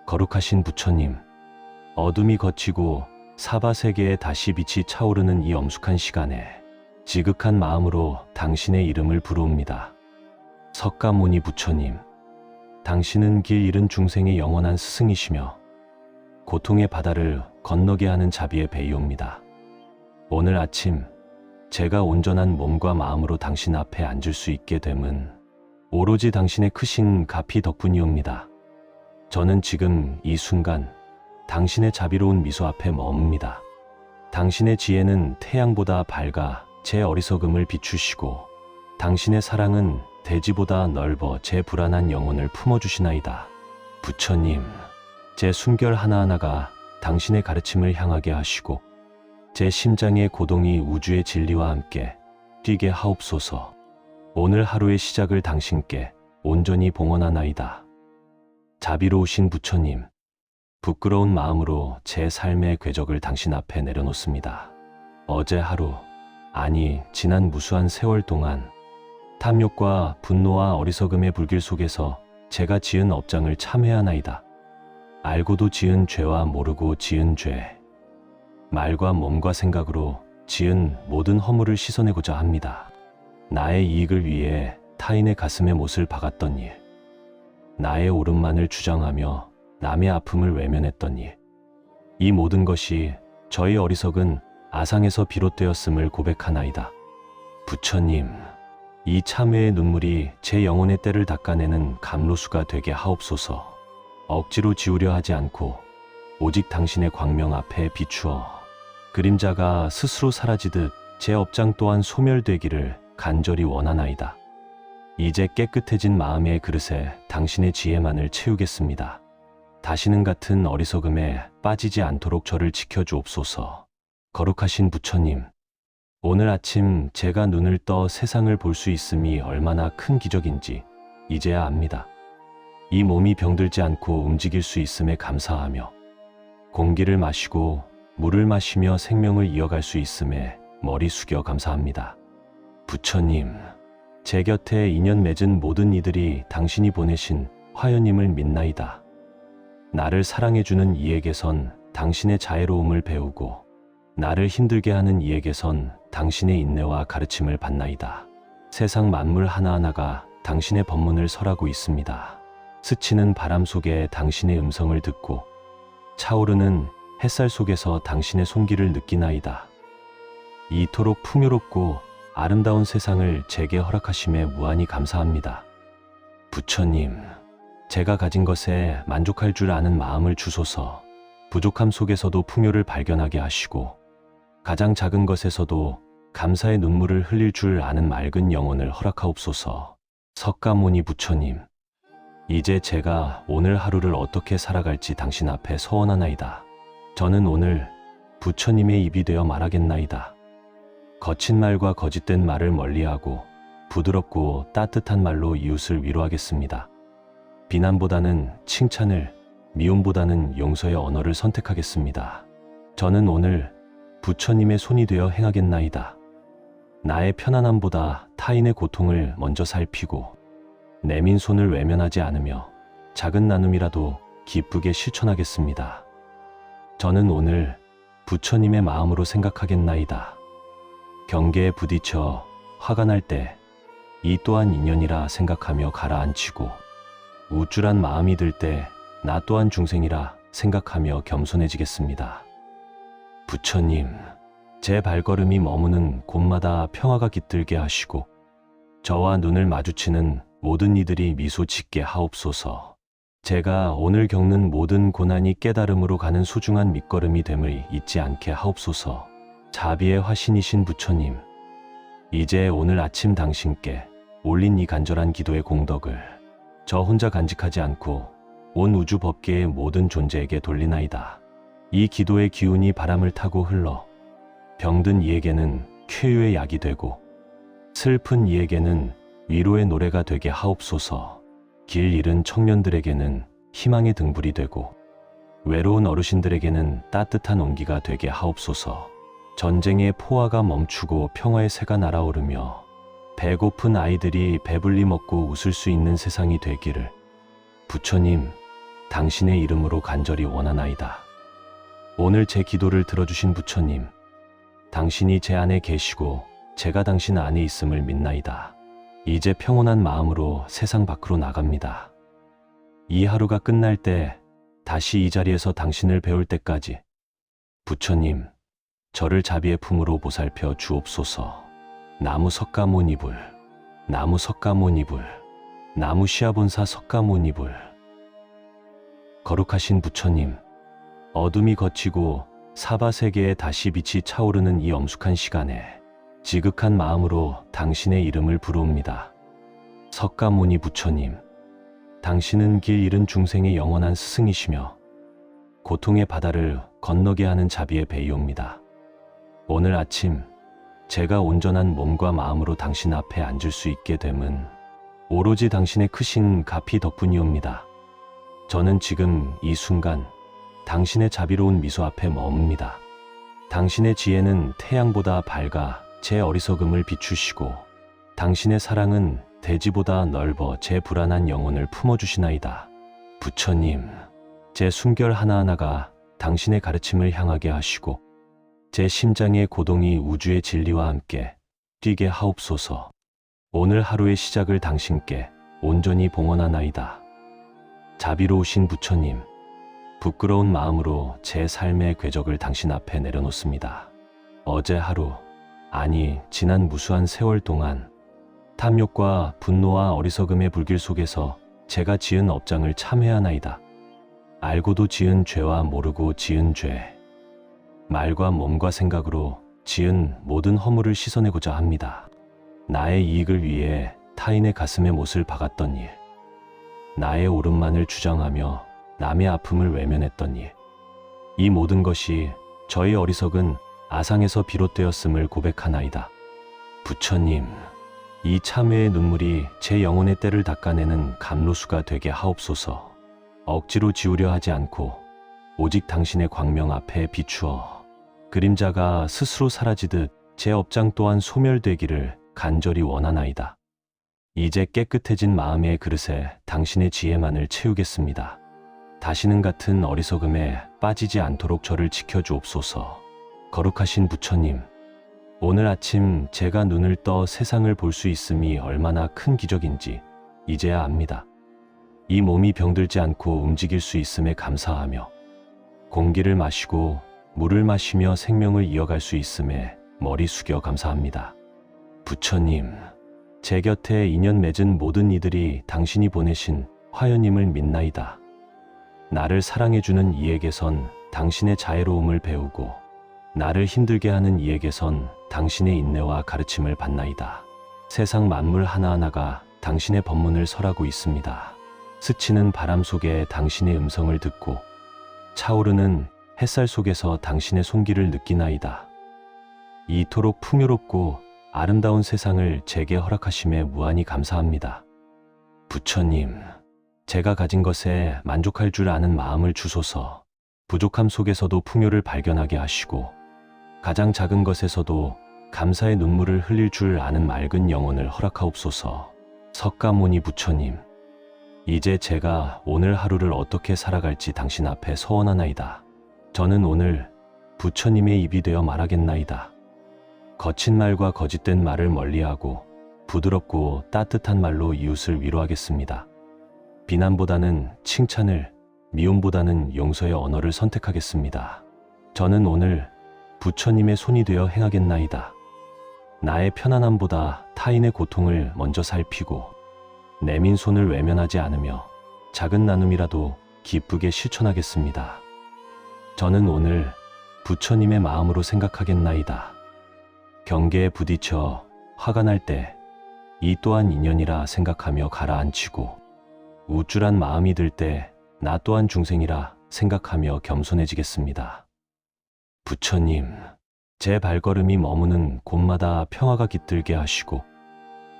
거룩하신 부처님, 어둠이 걷히고 사바세계에 다시 빛이 차오르는 이 엄숙한 시간에 지극한 마음으로 당신의 이름을 부르옵니다. 석가모니 부처님, 당신은 길 잃은 중생의 영원한 스승이시며 고통의 바다를 건너게 하는 자비의 배이옵니다. 오늘 아침 제가 온전한 몸과 마음으로 당신 앞에 앉을 수 있게 됨은 오로지 당신의 크신 가피 덕분이옵니다. 저는 지금 이 순간 당신의 자비로운 미소 앞에 머뭅니다. 당신의 지혜는 태양보다 밝아 제 어리석음을 비추시고 당신의 사랑은 대지보다 넓어 제 불안한 영혼을 품어주시나이다. 부처님, 제 숨결 하나하나가 당신의 가르침을 향하게 하시고 제 심장의 고동이 우주의 진리와 함께 뛰게 하옵소서. 오늘 하루의 시작을 당신께 온전히 봉헌하나이다. 자비로우신 부처님, 부끄러운 마음으로 제 삶의 궤적을 당신 앞에 내려놓습니다. 어제 하루, 아니 지난 무수한 세월 동안 탐욕과 분노와 어리석음의 불길 속에서 제가 지은 업장을 참회하나이다. 알고도 지은 죄와 모르고 지은 죄, 말과 몸과 생각으로 지은 모든 허물을 씻어내고자 합니다. 나의 이익을 위해 타인의 가슴에 못을 박았던 일, 나의 옳음만을 주장하며 남의 아픔을 외면했던 일, 이 모든 것이 저의 어리석은 아상에서 비롯되었음을 고백하나이다. 부처님, 이 참회의 눈물이 제 영혼의 때를 닦아내는 감로수가 되게 하옵소서. 억지로 지우려 하지 않고 오직 당신의 광명 앞에 비추어 그림자가 스스로 사라지듯 제 업장 또한 소멸되기를 간절히 원하나이다. 이제 깨끗해진 마음의 그릇에 당신의 지혜만을 채우겠습니다. 다시는 같은 어리석음에 빠지지 않도록 저를 지켜주옵소서. 거룩하신 부처님, 오늘 아침 제가 눈을 떠 세상을 볼 수 있음이 얼마나 큰 기적인지 이제야 압니다. 이 몸이 병들지 않고 움직일 수 있음에 감사하며 공기를 마시고 물을 마시며 생명을 이어갈 수 있음에 머리 숙여 감사합니다. 부처님, 제 곁에 인연 맺은 모든 이들이 당신이 보내신 화연임을 믿나이다. 나를 사랑해주는 이에게선 당신의 자애로움을 배우고 나를 힘들게 하는 이에게선 당신의 인내와 가르침을 받나이다. 세상 만물 하나하나가 당신의 법문을 설하고 있습니다. 스치는 바람 속에 당신의 음성을 듣고 차오르는 햇살 속에서 당신의 손길을 느끼나이다. 이토록 풍요롭고 아름다운 세상을 제게 허락하심에 무한히 감사합니다. 부처님, 제가 가진 것에 만족할 줄 아는 마음을 주소서. 부족함 속에서도 풍요를 발견하게 하시고 가장 작은 것에서도 감사의 눈물을 흘릴 줄 아는 맑은 영혼을 허락하옵소서. 석가모니 부처님, 이제 제가 오늘 하루를 어떻게 살아갈지 당신 앞에 서원하나이다. 저는 오늘 부처님의 입이 되어 말하겠나이다. 거친 말과 거짓된 말을 멀리하고 부드럽고 따뜻한 말로 이웃을 위로하겠습니다. 비난보다는 칭찬을, 미움보다는 용서의 언어를 선택하겠습니다. 저는 오늘 부처님의 손이 되어 행하겠나이다. 나의 편안함보다 타인의 고통을 먼저 살피고 내민 손을 외면하지 않으며 작은 나눔이라도 기쁘게 실천하겠습니다. 저는 오늘 부처님의 마음으로 생각하겠나이다. 경계에 부딪혀 화가 날 때 이 또한 인연이라 생각하며 가라앉히고 우쭐한 마음이 들 때 나 또한 중생이라 생각하며 겸손해지겠습니다. 부처님, 제 발걸음이 머무는 곳마다 평화가 깃들게 하시고 저와 눈을 마주치는 모든 이들이 미소 짓게 하옵소서. 제가 오늘 겪는 모든 고난이 깨달음으로 가는 소중한 밑거름이 됨을 잊지 않게 하옵소서. 자비의 화신이신 부처님, 이제 오늘 아침 당신께 올린 이 간절한 기도의 공덕을 저 혼자 간직하지 않고 온 우주 법계의 모든 존재에게 돌리나이다. 이 기도의 기운이 바람을 타고 흘러 병든 이에게는 쾌유의 약이 되고 슬픈 이에게는 위로의 노래가 되게 하옵소서. 길 잃은 청년들에게는 희망의 등불이 되고 외로운 어르신들에게는 따뜻한 온기가 되게 하옵소서. 전쟁의 포화가 멈추고 평화의 새가 날아오르며 배고픈 아이들이 배불리 먹고 웃을 수 있는 세상이 되기를. 부처님, 당신의 이름으로 간절히 원하나이다. 오늘 제 기도를 들어주신 부처님, 당신이 제 안에 계시고 제가 당신 안에 있음을 믿나이다. 이제 평온한 마음으로 세상 밖으로 나갑니다. 이 하루가 끝날 때 다시 이 자리에서 당신을 배울 때까지 부처님, 저를 자비의 품으로 보살펴 주옵소서. 나무 석가모니불, 나무 석가모니불, 나무 시아본사 석가모니불. 거룩하신 부처님, 어둠이 걷히고 사바세계에 다시 빛이 차오르는 이 엄숙한 시간에 지극한 마음으로 당신의 이름을 부르옵니다. 석가모니 부처님, 당신은 길 잃은 중생의 영원한 스승이시며 고통의 바다를 건너게 하는 자비의 배이옵니다. 오늘 아침 제가 온전한 몸과 마음으로 당신 앞에 앉을 수 있게 됨은 오로지 당신의 크신 가피 덕분이옵니다. 저는 지금 이 순간 당신의 자비로운 미소 앞에 머뭅니다. 당신의 지혜는 태양보다 밝아 제 어리석음을 비추시고 당신의 사랑은 대지보다 넓어 제 불안한 영혼을 품어주시나이다. 부처님, 제 숨결 하나하나가 당신의 가르침을 향하게 하시고 제 심장의 고동이 우주의 진리와 함께 뛰게 하옵소서. 오늘 하루의 시작을 당신께 온전히 봉헌하나이다. 자비로우신 부처님, 부끄러운 마음으로 제 삶의 궤적을 당신 앞에 내려놓습니다. 어제 하루, 아니 지난 무수한 세월 동안 탐욕과 분노와 어리석음의 불길 속에서 제가 지은 업장을 참회하나이다. 알고도 지은 죄와 모르고 지은 죄, 말과 몸과 생각으로 지은 모든 허물을 씻어내고자 합니다. 나의 이익을 위해 타인의 가슴에 못을 박았던 일, 나의 옳음만을 주장하며 남의 아픔을 외면했던 일, 이 모든 것이 저의 어리석은 아상에서 비롯되었음을 고백하나이다. 부처님, 이 참회의 눈물이 제 영혼의 때를 닦아내는 감로수가 되게 하옵소서. 억지로 지우려 하지 않고 오직 당신의 광명 앞에 비추어 그림자가 스스로 사라지듯 제 업장 또한 소멸되기를 간절히 원하나이다. 이제 깨끗해진 마음의 그릇에 당신의 지혜만을 채우겠습니다. 다시는 같은 어리석음에 빠지지 않도록 저를 지켜주옵소서. 거룩하신 부처님, 오늘 아침 제가 눈을 떠 세상을 볼 수 있음이 얼마나 큰 기적인지 이제야 압니다. 이 몸이 병들지 않고 움직일 수 있음에 감사하며 공기를 마시고 물을 마시며 생명을 이어갈 수 있음에 머리 숙여 감사합니다. 부처님, 제 곁에 인연 맺은 모든 이들이 당신이 보내신 화연임을 믿나이다. 나를 사랑해주는 이에게선 당신의 자애로움을 배우고 나를 힘들게 하는 이에게선 당신의 인내와 가르침을 받나이다. 세상 만물 하나하나가 당신의 법문을 설하고 있습니다. 스치는 바람 속에 당신의 음성을 듣고 차오르는 햇살 속에서 당신의 손길을 느끼나이다. 이토록 풍요롭고 아름다운 세상을 제게 허락하심에 무한히 감사합니다. 부처님, 제가 가진 것에 만족할 줄 아는 마음을 주소서. 부족함 속에서도 풍요를 발견하게 하시고 가장 작은 것에서도 감사의 눈물을 흘릴 줄 아는 맑은 영혼을 허락하옵소서. 석가모니 부처님, 이제 제가 오늘 하루를 어떻게 살아갈지 당신 앞에 서원하나이다. 저는 오늘 부처님의 입이 되어 말하겠나이다. 거친 말과 거짓된 말을 멀리하고 부드럽고 따뜻한 말로 이웃을 위로하겠습니다. 비난보다는 칭찬을, 미움보다는 용서의 언어를 선택하겠습니다. 저는 오늘 부처님의 손이 되어 행하겠나이다. 나의 편안함보다 타인의 고통을 먼저 살피고 내민 손을 외면하지 않으며 작은 나눔이라도 기쁘게 실천하겠습니다. 저는 오늘 부처님의 마음으로 생각하겠나이다. 경계에 부딪혀 화가 날 때 이 또한 인연이라 생각하며 가라앉히고 우쭐한 마음이 들 때 나 또한 중생이라 생각하며 겸손해지겠습니다. 부처님, 제 발걸음이 머무는 곳마다 평화가 깃들게 하시고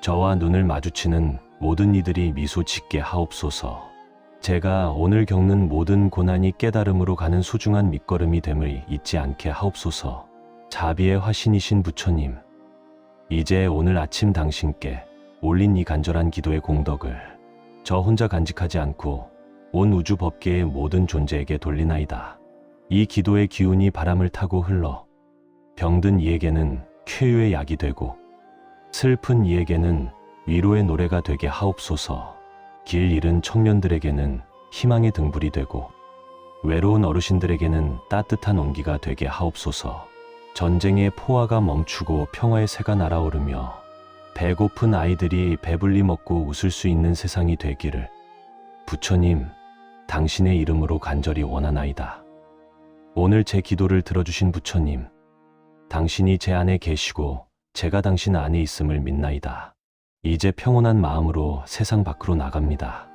저와 눈을 마주치는 모든 이들이 미소 짓게 하옵소서. 제가 오늘 겪는 모든 고난이 깨달음으로 가는 소중한 밑거름이 됨을 잊지 않게 하옵소서. 자비의 화신이신 부처님, 이제 오늘 아침 당신께 올린 이 간절한 기도의 공덕을 저 혼자 간직하지 않고 온 우주 법계의 모든 존재에게 돌리나이다. 이 기도의 기운이 바람을 타고 흘러 병든 이에게는 쾌유의 약이 되고 슬픈 이에게는 위로의 노래가 되게 하옵소서. 길 잃은 청년들에게는 희망의 등불이 되고 외로운 어르신들에게는 따뜻한 온기가 되게 하옵소서. 전쟁의 포화가 멈추고 평화의 새가 날아오르며 배고픈 아이들이 배불리 먹고 웃을 수 있는 세상이 되기를 부처님, 당신의 이름으로 간절히 원하나이다. 오늘 제 기도를 들어주신 부처님, 당신이 제 안에 계시고 제가 당신 안에 있음을 믿나이다. 이제 평온한 마음으로 세상 밖으로 나갑니다.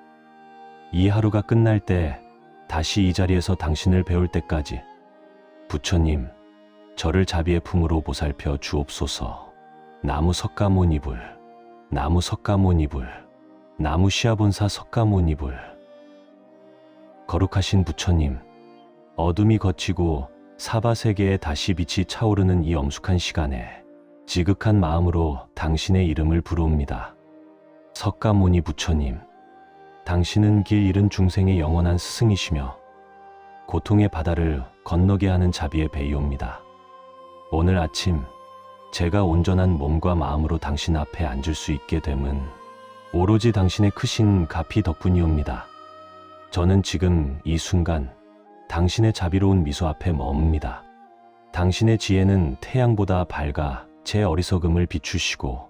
이 하루가 끝날 때 다시 이 자리에서 당신을 배울 때까지 부처님, 저를 자비의 품으로 보살펴 주옵소서. 나무 석가모니불, 나무 석가모니불, 나무 시아본사 석가모니불. 거룩하신 부처님, 어둠이 걷히고 사바세계에 다시 빛이 차오르는 이 엄숙한 시간에 지극한 마음으로 당신의 이름을 부르옵니다. 석가모니 부처님, 당신은 길 잃은 중생의 영원한 스승이시며 고통의 바다를 건너게 하는 자비의 배이옵니다. 오늘 아침 제가 온전한 몸과 마음으로 당신 앞에 앉을 수 있게 됨은 오로지 당신의 크신 가피 덕분이옵니다. 저는 지금 이 순간 당신의 자비로운 미소 앞에 머뭅니다. 당신의 지혜는 태양보다 밝아 제 어리석음을 비추시고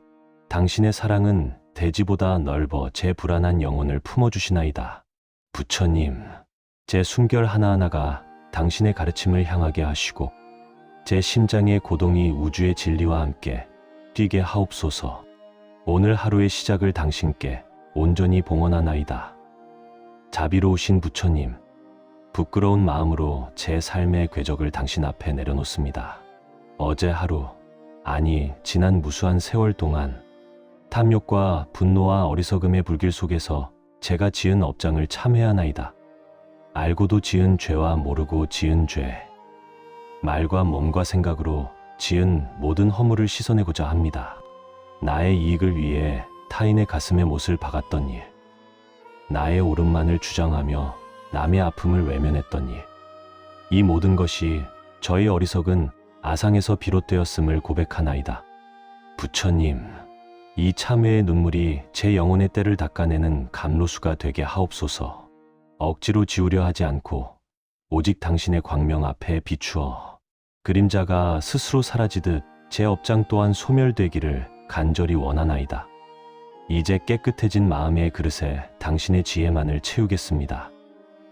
당신의 사랑은 대지보다 넓어 제 불안한 영혼을 품어주시나이다. 부처님, 제 숨결 하나하나가 당신의 가르침을 향하게 하시고 제 심장의 고동이 우주의 진리와 함께 뛰게 하옵소서. 오늘 하루의 시작을 당신께 온전히 봉헌하나이다. 자비로우신 부처님, 부끄러운 마음으로 제 삶의 궤적을 당신 앞에 내려놓습니다. 어제 하루, 아니 지난 무수한 세월 동안 탐욕과 분노와 어리석음의 불길 속에서 제가 지은 업장을 참회하나이다. 알고도 지은 죄와 모르고 지은 죄, 말과 몸과 생각으로 지은 모든 허물을 씻어내고자 합니다. 나의 이익을 위해 타인의 가슴에 못을 박았던 일, 나의 옳음만을 주장하며 남의 아픔을 외면했던 일, 이 모든 것이 저의 어리석은 아상에서 비롯되었음을 고백하나이다. 부처님, 이 참회의 눈물이 제 영혼의 때를 닦아내는 감로수가 되게 하옵소서. 억지로 지우려 하지 않고 오직 당신의 광명 앞에 비추어 그림자가 스스로 사라지듯 제 업장 또한 소멸되기를 간절히 원하나이다. 이제 깨끗해진 마음의 그릇에 당신의 지혜만을 채우겠습니다.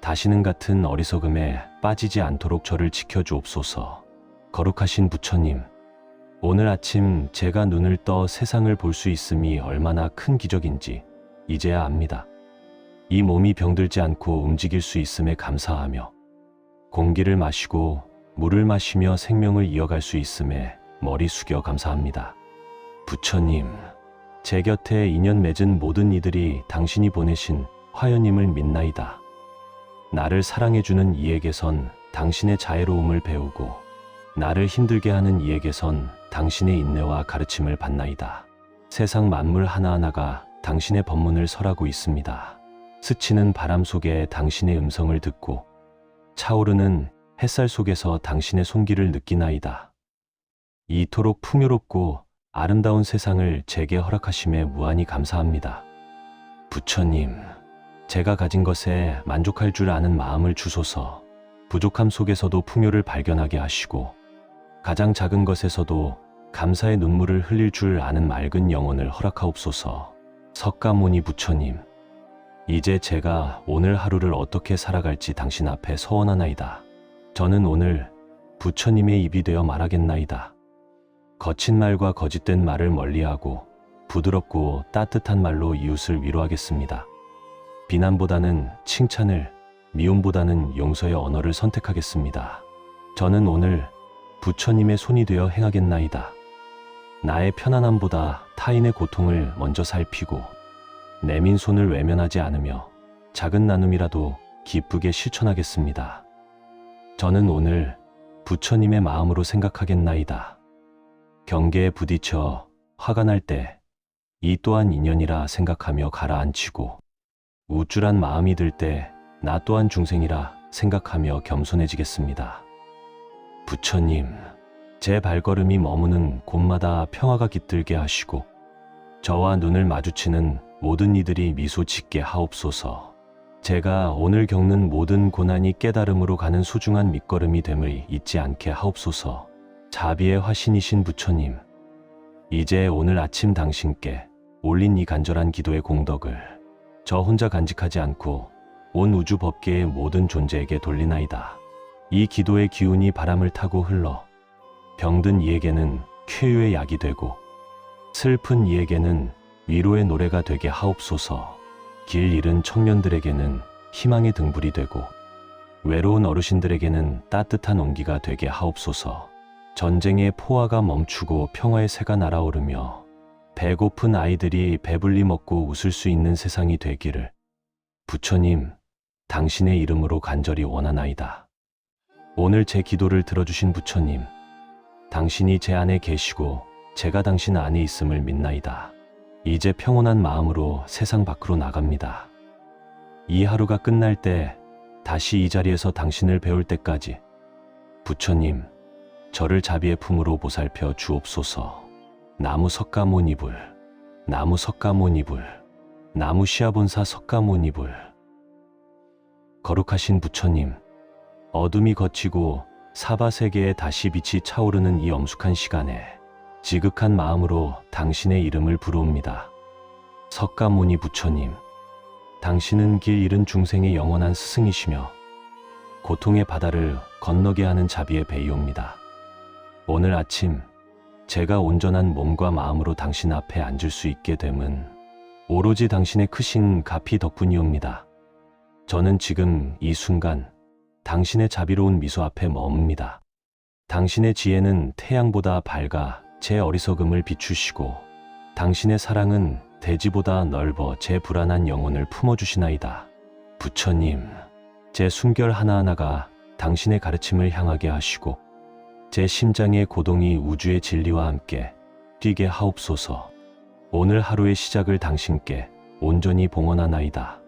다시는 같은 어리석음에 빠지지 않도록 저를 지켜주옵소서. 거룩하신 부처님, 오늘 아침 제가 눈을 떠 세상을 볼 수 있음이 얼마나 큰 기적인지 이제야 압니다. 이 몸이 병들지 않고 움직일 수 있음에 감사하며 공기를 마시고 물을 마시며 생명을 이어갈 수 있음에 머리 숙여 감사합니다. 부처님, 제 곁에 인연 맺은 모든 이들이 당신이 보내신 화연임을 믿나이다. 나를 사랑해주는 이에게선 당신의 자애로움을 배우고 나를 힘들게 하는 이에게선 당신의 인내와 가르침을 받나이다. 세상 만물 하나하나가 당신의 법문을 설하고 있습니다. 스치는 바람 속에 당신의 음성을 듣고 차오르는 햇살 속에서 당신의 손길을 느끼나이다. 이토록 풍요롭고 아름다운 세상을 제게 허락하심에 무한히 감사합니다. 부처님, 제가 가진 것에 만족할 줄 아는 마음을 주소서. 부족함 속에서도 풍요를 발견하게 하시고 가장 작은 것에서도 감사의 눈물을 흘릴 줄 아는 맑은 영혼을 허락하옵소서. 석가모니 부처님, 이제 제가 오늘 하루를 어떻게 살아갈지 당신 앞에 서원하나이다. 저는 오늘 부처님의 입이 되어 말하겠나이다. 거친 말과 거짓된 말을 멀리하고 부드럽고 따뜻한 말로 이웃을 위로하겠습니다. 비난보다는 칭찬을, 미움보다는 용서의 언어를 선택하겠습니다. 저는 오늘 부처님의 손이 되어 행하겠나이다. 나의 편안함보다 타인의 고통을 먼저 살피고 내민 손을 외면하지 않으며 작은 나눔이라도 기쁘게 실천하겠습니다. 저는 오늘 부처님의 마음으로 생각하겠나이다. 경계에 부딪혀 화가 날 때 이 또한 인연이라 생각하며 가라앉히고 우쭐한 마음이 들 때 나 또한 중생이라 생각하며 겸손해지겠습니다. 부처님, 제 발걸음이 머무는 곳마다 평화가 깃들게 하시고 저와 눈을 마주치는 모든 이들이 미소 짓게 하옵소서. 제가 오늘 겪는 모든 고난이 깨달음으로 가는 소중한 밑거름이 됨을 잊지 않게 하옵소서. 자비의 화신이신 부처님, 이제 오늘 아침 당신께 올린 이 간절한 기도의 공덕을 저 혼자 간직하지 않고 온 우주 법계의 모든 존재에게 돌리나이다. 이 기도의 기운이 바람을 타고 흘러 병든 이에게는 쾌유의 약이 되고 슬픈 이에게는 위로의 노래가 되게 하옵소서. 길 잃은 청년들에게는 희망의 등불이 되고 외로운 어르신들에게는 따뜻한 온기가 되게 하옵소서. 전쟁의 포화가 멈추고 평화의 새가 날아오르며 배고픈 아이들이 배불리 먹고 웃을 수 있는 세상이 되기를 부처님, 당신의 이름으로 간절히 원하나이다. 오늘 제 기도를 들어주신 부처님, 당신이 제 안에 계시고 제가 당신 안에 있음을 믿나이다. 이제 평온한 마음으로 세상 밖으로 나갑니다. 이 하루가 끝날 때 다시 이 자리에서 당신을 배울 때까지 부처님, 저를 자비의 품으로 보살펴 주옵소서. 나무 석가모니불, 나무 석가모니불, 나무 시아본사 석가모니불. 거룩하신 부처님, 어둠이 걷히고 사바세계에 다시 빛이 차오르는 이 엄숙한 시간에 지극한 마음으로 당신의 이름을 부르옵니다. 석가모니 부처님, 당신은 길 잃은 중생의 영원한 스승이시며 고통의 바다를 건너게 하는 자비의 배이옵니다. 오늘 아침 제가 온전한 몸과 마음으로 당신 앞에 앉을 수 있게 됨은 오로지 당신의 크신 가피 덕분이옵니다. 저는 지금 이 순간 당신의 자비로운 미소 앞에 머뭅니다. 당신의 지혜는 태양보다 밝아 제 어리석음을 비추시고 당신의 사랑은 대지보다 넓어 제 불안한 영혼을 품어주시나이다. 부처님, 제 숨결 하나하나가 당신의 가르침을 향하게 하시고 제 심장의 고동이 우주의 진리와 함께 뛰게 하옵소서. 오늘 하루의 시작을 당신께 온전히 봉헌하나이다.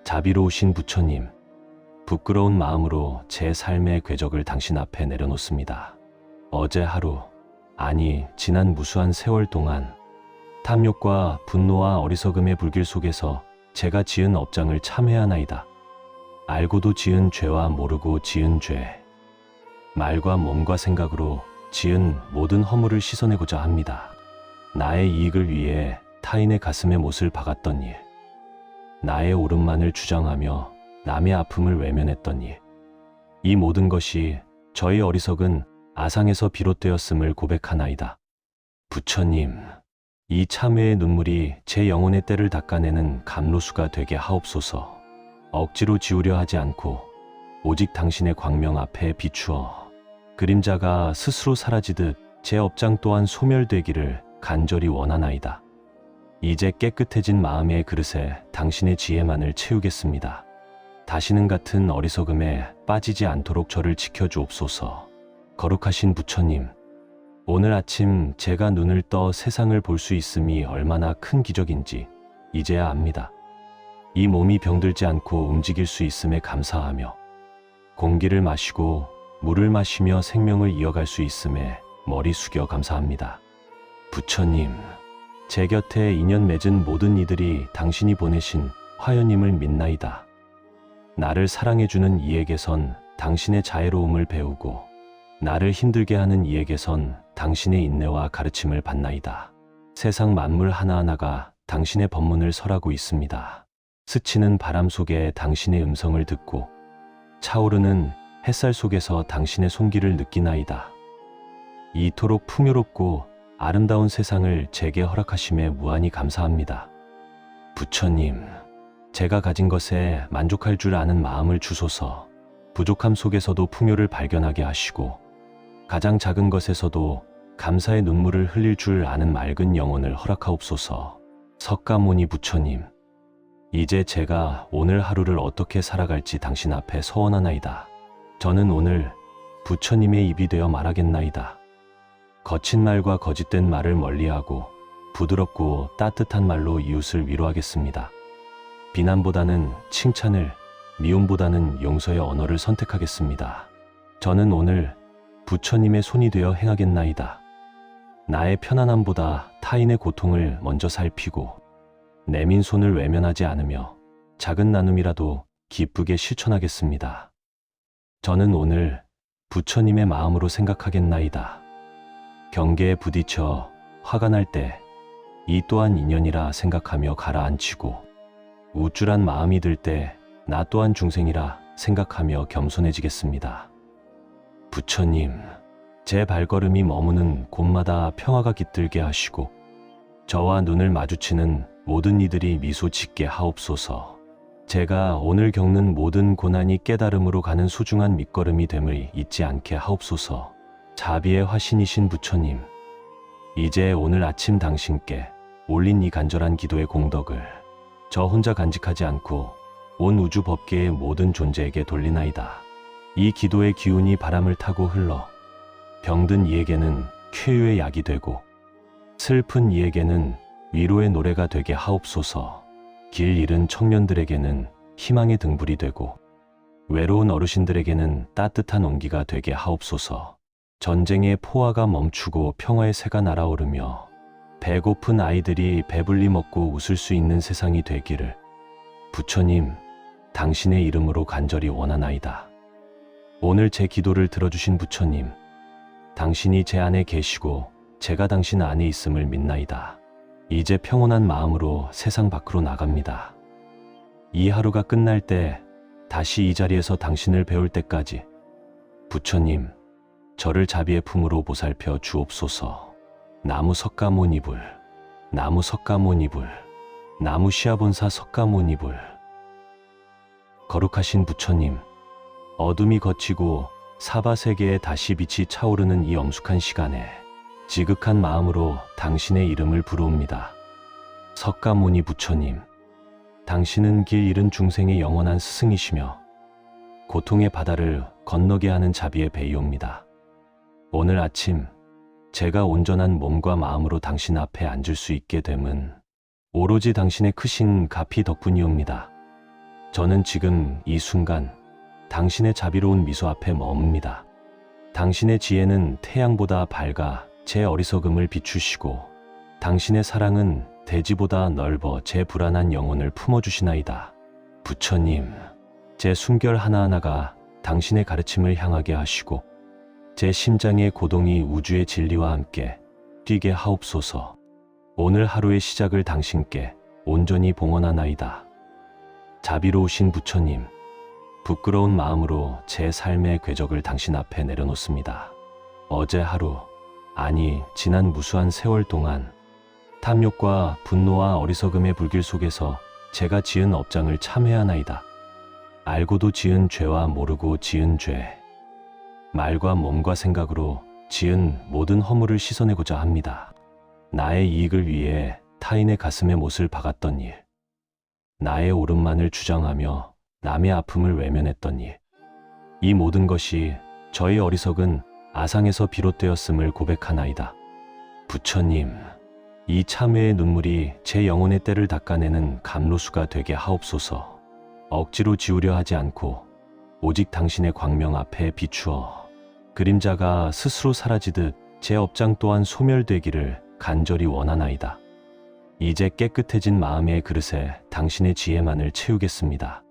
자비로우신 부처님, 부끄러운 마음으로 제 삶의 궤적을 당신 앞에 내려놓습니다. 어제 하루, 아니 지난 무수한 세월 동안 탐욕과 분노와 어리석음의 불길 속에서 제가 지은 업장을 참회하나이다. 알고도 지은 죄와 모르고 지은 죄, 말과 몸과 생각으로 지은 모든 허물을 씻어내고자 합니다. 나의 이익을 위해 타인의 가슴에 못을 박았던 일, 나의 옳음만을 주장하며 남의 아픔을 외면했던 일, 이 모든 것이 저의 어리석은 아상에서 비롯되었음을 고백하나이다. 부처님, 이 참회의 눈물이 제 영혼의 때를 닦아내는 감로수가 되게 하옵소서. 억지로 지우려 하지 않고 오직 당신의 광명 앞에 비추어 그림자가 스스로 사라지듯 제 업장 또한 소멸되기를 간절히 원하나이다. 이제 깨끗해진 마음의 그릇에 당신의 지혜만을 채우겠습니다. 다시는 같은 어리석음에 빠지지 않도록 저를 지켜주옵소서. 거룩하신 부처님, 오늘 아침 제가 눈을 떠 세상을 볼 수 있음이 얼마나 큰 기적인지 이제야 압니다. 이 몸이 병들지 않고 움직일 수 있음에 감사하며 공기를 마시고 물을 마시며 생명을 이어갈 수 있음에 머리 숙여 감사합니다. 부처님, 제 곁에 인연 맺은 모든 이들이 당신이 보내신 화연임을 믿나이다. 나를 사랑해주는 이에게선 당신의 자애로움을 배우고 나를 힘들게 하는 이에게선 당신의 인내와 가르침을 받나이다. 세상 만물 하나하나가 당신의 법문을 설하고 있습니다. 스치는 바람 속에 당신의 음성을 듣고 차오르는 햇살 속에서 당신의 손길을 느끼나이다. 이토록 풍요롭고 아름다운 세상을 제게 허락하심에 무한히 감사합니다. 부처님, 제가 가진 것에 만족할 줄 아는 마음을 주소서. 부족함 속에서도 풍요를 발견하게 하시고 가장 작은 것에서도 감사의 눈물을 흘릴 줄 아는 맑은 영혼을 허락하옵소서. 석가모니 부처님, 이제 제가 오늘 하루를 어떻게 살아갈지 당신 앞에 서원하나이다. 저는 오늘 부처님의 입이 되어 말하겠나이다. 거친 말과 거짓된 말을 멀리하고 부드럽고 따뜻한 말로 이웃을 위로하겠습니다. 비난보다는 칭찬을, 미움보다는 용서의 언어를 선택하겠습니다. 저는 오늘 부처님의 손이 되어 행하겠나이다. 나의 편안함보다 타인의 고통을 먼저 살피고 내민 손을 외면하지 않으며 작은 나눔이라도 기쁘게 실천하겠습니다. 저는 오늘 부처님의 마음으로 생각하겠나이다. 경계에 부딪혀 화가 날 때 이 또한 인연이라 생각하며 가라앉히고 우쭐한 마음이 들 때 나 또한 중생이라 생각하며 겸손해지겠습니다. 부처님, 제 발걸음이 머무는 곳마다 평화가 깃들게 하시고 저와 눈을 마주치는 모든 이들이 미소 짓게 하옵소서. 제가 오늘 겪는 모든 고난이 깨달음으로 가는 소중한 밑거름이 됨을 잊지 않게 하옵소서. 자비의 화신이신 부처님, 이제 오늘 아침 당신께 올린 이 간절한 기도의 공덕을 저 혼자 간직하지 않고 온 우주 법계의 모든 존재에게 돌리나이다. 이 기도의 기운이 바람을 타고 흘러 병든 이에게는 쾌유의 약이 되고 슬픈 이에게는 위로의 노래가 되게 하옵소서. 길 잃은 청년들에게는 희망의 등불이 되고 외로운 어르신들에게는 따뜻한 온기가 되게 하옵소서. 전쟁의 포화가 멈추고 평화의 새가 날아오르며 배고픈 아이들이 배불리 먹고 웃을 수 있는 세상이 되기를 부처님, 당신의 이름으로 간절히 원하나이다. 오늘 제 기도를 들어주신 부처님, 당신이 제 안에 계시고 제가 당신 안에 있음을 믿나이다. 이제 평온한 마음으로 세상 밖으로 나갑니다. 이 하루가 끝날 때 다시 이 자리에서 당신을 배울 때까지 부처님, 저를 자비의 품으로 보살펴 주옵소서. 나무 석가모니불, 나무 석가모니불, 나무 시아본사 석가모니불. 거룩하신 부처님, 어둠이 걷히고 사바세계에 다시 빛이 차오르는 이 엄숙한 시간에 지극한 마음으로 당신의 이름을 부르옵니다. 석가모니 부처님, 당신은 길 잃은 중생의 영원한 스승이시며 고통의 바다를 건너게 하는 자비의 배이옵니다. 오늘 아침 제가 온전한 몸과 마음으로 당신 앞에 앉을 수 있게 됨은 오로지 당신의 크신 가피 덕분이옵니다. 저는 지금 이 순간 당신의 자비로운 미소 앞에 머뭅니다. 당신의 지혜는 태양보다 밝아 제 어리석음을 비추시고 당신의 사랑은 대지보다 넓어 제 불안한 영혼을 품어주시나이다. 부처님, 제 숨결 하나하나가 당신의 가르침을 향하게 하시고 제 심장의 고동이 우주의 진리와 함께 뛰게 하옵소서. 오늘 하루의 시작을 당신께 온전히 봉헌하나이다. 자비로우신 부처님, 부끄러운 마음으로 제 삶의 궤적을 당신 앞에 내려놓습니다. 어제 하루, 아니 지난 무수한 세월 동안 탐욕과 분노와 어리석음의 불길 속에서 제가 지은 업장을 참회하나이다. 알고도 지은 죄와 모르고 지은 죄, 말과 몸과 생각으로 지은 모든 허물을 씻어내고자 합니다. 나의 이익을 위해 타인의 가슴에 못을 박았던 일, 나의 옳음만을 주장하며 남의 아픔을 외면했던 일, 이 모든 것이 저의 어리석은 아상에서 비롯되었음을 고백하나이다. 부처님, 이 참회의 눈물이 제 영혼의 때를 닦아내는 감로수가 되게 하옵소서. 억지로 지우려 하지 않고 오직 당신의 광명 앞에 비추어 그림자가 스스로 사라지듯 제 업장 또한 소멸되기를 간절히 원하나이다. 이제 깨끗해진 마음의 그릇에 당신의 지혜만을 채우겠습니다.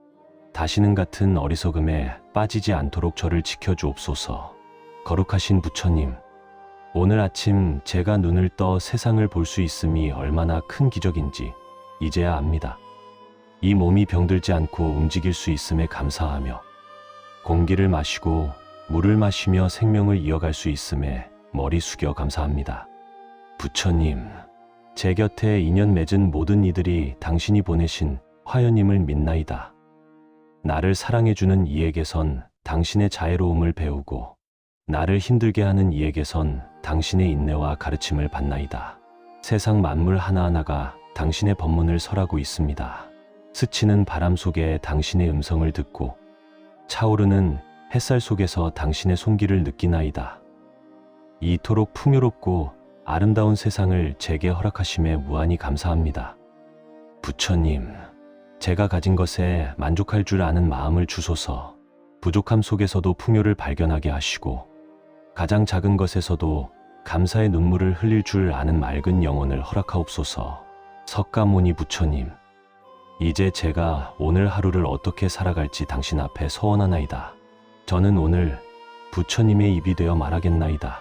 다시는 같은 어리석음에 빠지지 않도록 저를 지켜주옵소서. 거룩하신 부처님, 오늘 아침 제가 눈을 떠 세상을 볼 수 있음이 얼마나 큰 기적인지 이제야 압니다. 이 몸이 병들지 않고 움직일 수 있음에 감사하며 공기를 마시고 물을 마시며 생명을 이어갈 수 있음에 머리 숙여 감사합니다. 부처님, 제 곁에 인연 맺은 모든 이들이 당신이 보내신 화연임을 믿나이다. 나를 사랑해주는 이에게선 당신의 자애로움을 배우고 나를 힘들게 하는 이에게선 당신의 인내와 가르침을 받나이다. 세상 만물 하나하나가 당신의 법문을 설하고 있습니다. 스치는 바람 속에 당신의 음성을 듣고 차오르는 햇살 속에서 당신의 손길을 느끼나이다. 이토록 풍요롭고 아름다운 세상을 제게 허락하심에 무한히 감사합니다. 부처님, 제가 가진 것에 만족할 줄 아는 마음을 주소서. 부족함 속에서도 풍요를 발견하게 하시고 가장 작은 것에서도 감사의 눈물을 흘릴 줄 아는 맑은 영혼을 허락하옵소서. 석가모니 부처님, 이제 제가 오늘 하루를 어떻게 살아갈지 당신 앞에 서원하나이다. 저는 오늘 부처님의 입이 되어 말하겠나이다.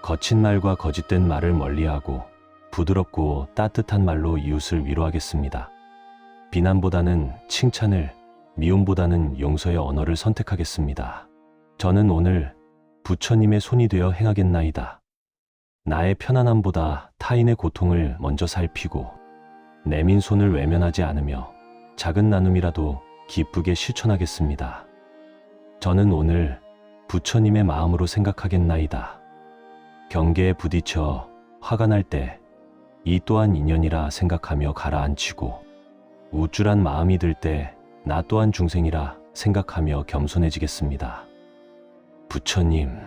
거친 말과 거짓된 말을 멀리하고 부드럽고 따뜻한 말로 이웃을 위로하겠습니다. 비난보다는 칭찬을, 미움보다는 용서의 언어를 선택하겠습니다. 저는 오늘 부처님의 손이 되어 행하겠나이다. 나의 편안함보다 타인의 고통을 먼저 살피고 내민 손을 외면하지 않으며 작은 나눔이라도 기쁘게 실천하겠습니다. 저는 오늘 부처님의 마음으로 생각하겠나이다. 경계에 부딪혀 화가 날 때 이 또한 인연이라 생각하며 가라앉히고 우쭐한 마음이 들 때 나 또한 중생이라 생각하며 겸손해지겠습니다. 부처님,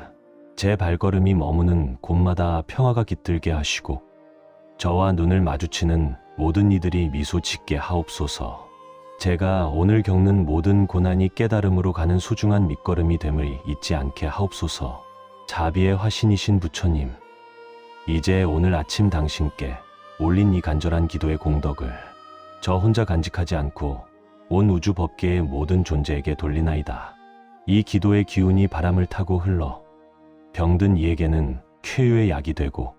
제 발걸음이 머무는 곳마다 평화가 깃들게 하시고 저와 눈을 마주치는 모든 이들이 미소 짓게 하옵소서. 제가 오늘 겪는 모든 고난이 깨달음으로 가는 소중한 밑거름이 됨을 잊지 않게 하옵소서. 자비의 화신이신 부처님, 이제 오늘 아침 당신께 올린 이 간절한 기도의 공덕을 저 혼자 간직하지 않고 온 우주 법계의 모든 존재에게 돌리나이다. 이 기도의 기운이 바람을 타고 흘러 병든 이에게는 쾌유의 약이 되고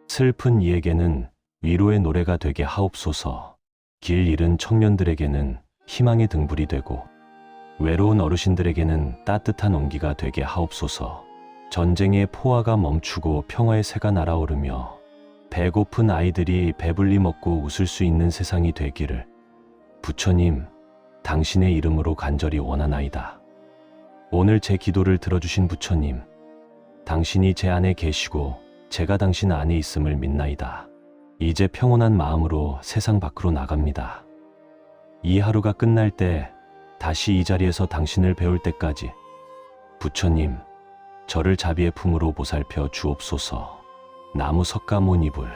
슬픈 이에게는 위로의 노래가 되게 하옵소서. 길 잃은 청년들에게는 희망의 등불이 되고 외로운 어르신들에게는 따뜻한 온기가 되게 하옵소서. 전쟁의 포화가 멈추고 평화의 새가 날아오르며 배고픈 아이들이 배불리 먹고 웃을 수 있는 세상이 되기를 부처님, 당신의 이름으로 간절히 원하나이다. 오늘 제 기도를 들어주신 부처님, 당신이 제 안에 계시고 제가 당신 안에 있음을 믿나이다. 이제 평온한 마음으로 세상 밖으로 나갑니다. 이 하루가 끝날 때 다시 이 자리에서 당신을 배울 때까지 부처님, 저를 자비의 품으로 보살펴 주옵소서. 나무 석가모니불,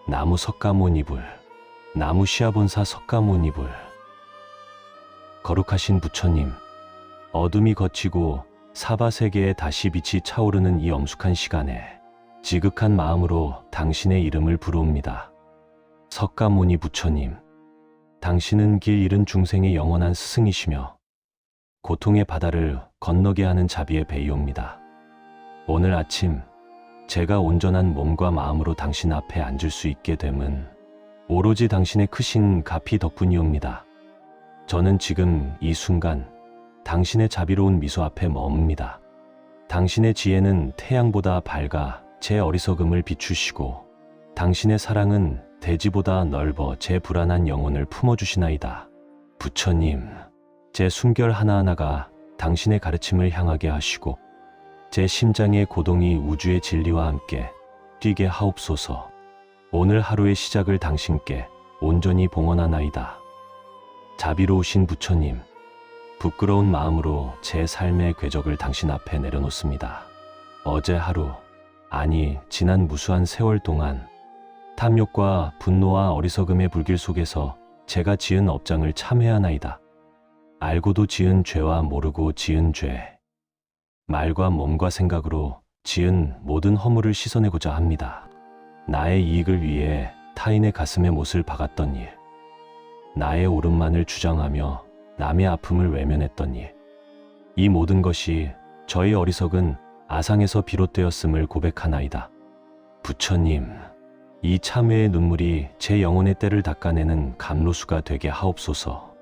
나무 석가모니불, 나무 시아본사 석가모니불. 거룩하신 부처님, 어둠이 걷히고 사바세계에 다시 빛이 차오르는 이 엄숙한 시간에 지극한 마음으로 당신의 이름을 부르옵니다. 석가모니 부처님, 당신은 길 잃은 중생의 영원한 스승이시며 고통의 바다를 건너게 하는 자비의 배이옵니다. 오늘 아침 제가 온전한 몸과 마음으로 당신 앞에 앉을 수 있게 됨은 오로지 당신의 크신 가피 덕분이옵니다. 저는 지금 이 순간 당신의 자비로운 미소 앞에 머뭅니다. 당신의 지혜는 태양보다 밝아 제 어리석음을 비추시고 당신의 사랑은 대지보다 넓어 제 불안한 영혼을 품어주시나이다. 부처님, 제 숨결 하나하나가 당신의 가르침을 향하게 하시고 제 심장의 고동이 우주의 진리와 함께 뛰게 하옵소서. 오늘 하루의 시작을 당신께 온전히 봉헌하나이다. 자비로우신 부처님, 부끄러운 마음으로 제 삶의 궤적을 당신 앞에 내려놓습니다. 어제 하루, 아니 지난 무수한 세월 동안 탐욕과 분노와 어리석음의 불길 속에서 제가 지은 업장을 참회하나이다. 알고도 지은 죄와 모르고 지은 죄, 말과 몸과 생각으로 지은 모든 허물을 씻어내고자 합니다. 나의 이익을 위해 타인의 가슴에 못을 박았던 일, 나의 옳음만을 주장하며 남의 아픔을 외면했던 일, 이 모든 것이 저의 어리석은 아상에서 비롯되었음을 고백하나이다. 부처님, 이 참회의 눈물이 제 영혼의 때를 닦아내는 감로수가 되게 하옵소서.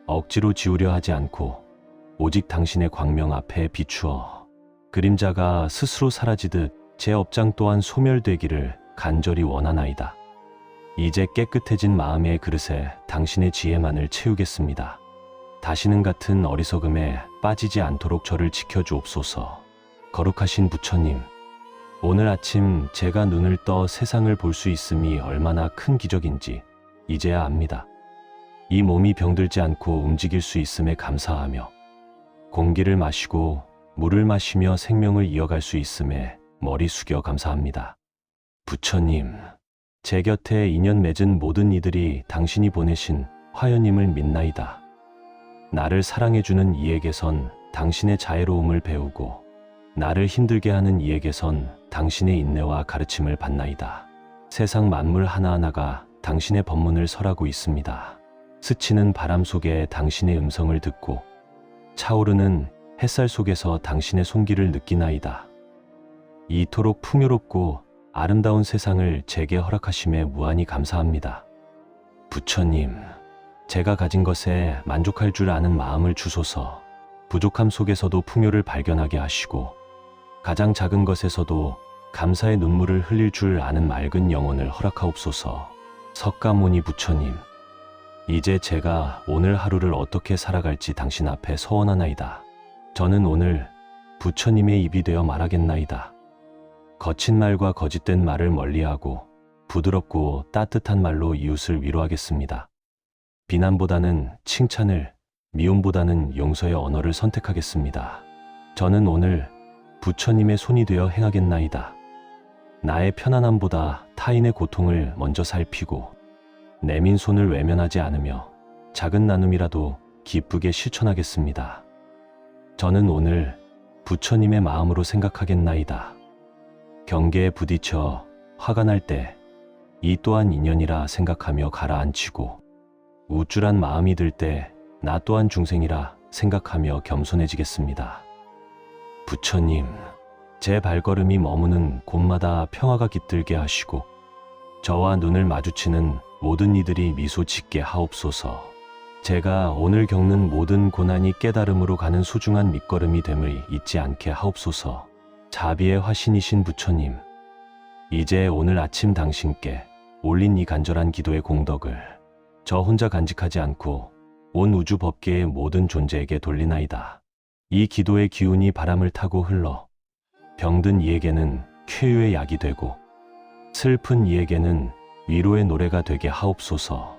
억지로 지우려 하지 않고 오직 당신의 광명 앞에 비추어 그림자가 스스로 사라지듯 제 업장 또한 소멸되기를 간절히 원하나이다. 이제 깨끗해진 마음의 그릇에 당신의 지혜만을 채우겠습니다. 다시는 같은 어리석음에 빠지지 않도록 저를 지켜주옵소서. 거룩하신 부처님, 오늘 아침 제가 눈을 떠 세상을 볼 수 있음이 얼마나 큰 기적인지 이제야 압니다. 이 몸이 병들지 않고 움직일 수 있음에 감사하며 공기를 마시고 물을 마시며 생명을 이어갈 수 있음에 머리 숙여 감사합니다. 부처님, 제 곁에 인연 맺은 모든 이들이 당신이 보내신 화연임을 믿나이다. 나를 사랑해주는 이에게선 당신의 자애로움을 배우고 나를 힘들게 하는 이에게선 당신의 인내와 가르침을 받나이다. 세상 만물 하나하나가 당신의 법문을 설하고 있습니다. 스치는 바람 속에 당신의 음성을 듣고 차오르는 햇살 속에서 당신의 손길을 느끼나이다. 이토록 풍요롭고 아름다운 세상을 제게 허락하심에 무한히 감사합니다. 부처님, 제가 가진 것에 만족할 줄 아는 마음을 주소서. 부족함 속에서도 풍요를 발견하게 하시고 가장 작은 것에서도 감사의 눈물을 흘릴 줄 아는 맑은 영혼을 허락하옵소서. 석가모니 부처님, 이제 제가 오늘 하루를 어떻게 살아갈지 당신 앞에 서원하나이다. 저는 오늘 부처님의 입이 되어 말하겠나이다. 거친 말과 거짓된 말을 멀리하고 부드럽고 따뜻한 말로 이웃을 위로하겠습니다. 비난보다는 칭찬을, 미움보다는 용서의 언어를 선택하겠습니다. 저는 오늘 부처님의 손이 되어 행하겠나이다. 나의 편안함보다 타인의 고통을 먼저 살피고 내민 손을 외면하지 않으며 작은 나눔이라도 기쁘게 실천하겠습니다. 저는 오늘 부처님의 마음으로 생각하겠나이다. 경계에 부딪혀 화가 날 때 이 또한 인연이라 생각하며 가라앉히고 우쭐한 마음이 들 때 나 또한 중생이라 생각하며 겸손해지겠습니다. 부처님, 제 발걸음이 머무는 곳마다 평화가 깃들게 하시고 저와 눈을 마주치는 모든 이들이 미소 짓게 하옵소서. 제가 오늘 겪는 모든 고난이 깨달음으로 가는 소중한 밑거름이 됨을 잊지 않게 하옵소서. 자비의 화신이신 부처님, 이제 오늘 아침 당신께 올린 이 간절한 기도의 공덕을 저 혼자 간직하지 않고 온 우주 법계의 모든 존재에게 돌리나이다. 이 기도의 기운이 바람을 타고 흘러 병든 이에게는 쾌유의 약이 되고 슬픈 이에게는 위로의 노래가 되게 하옵소서.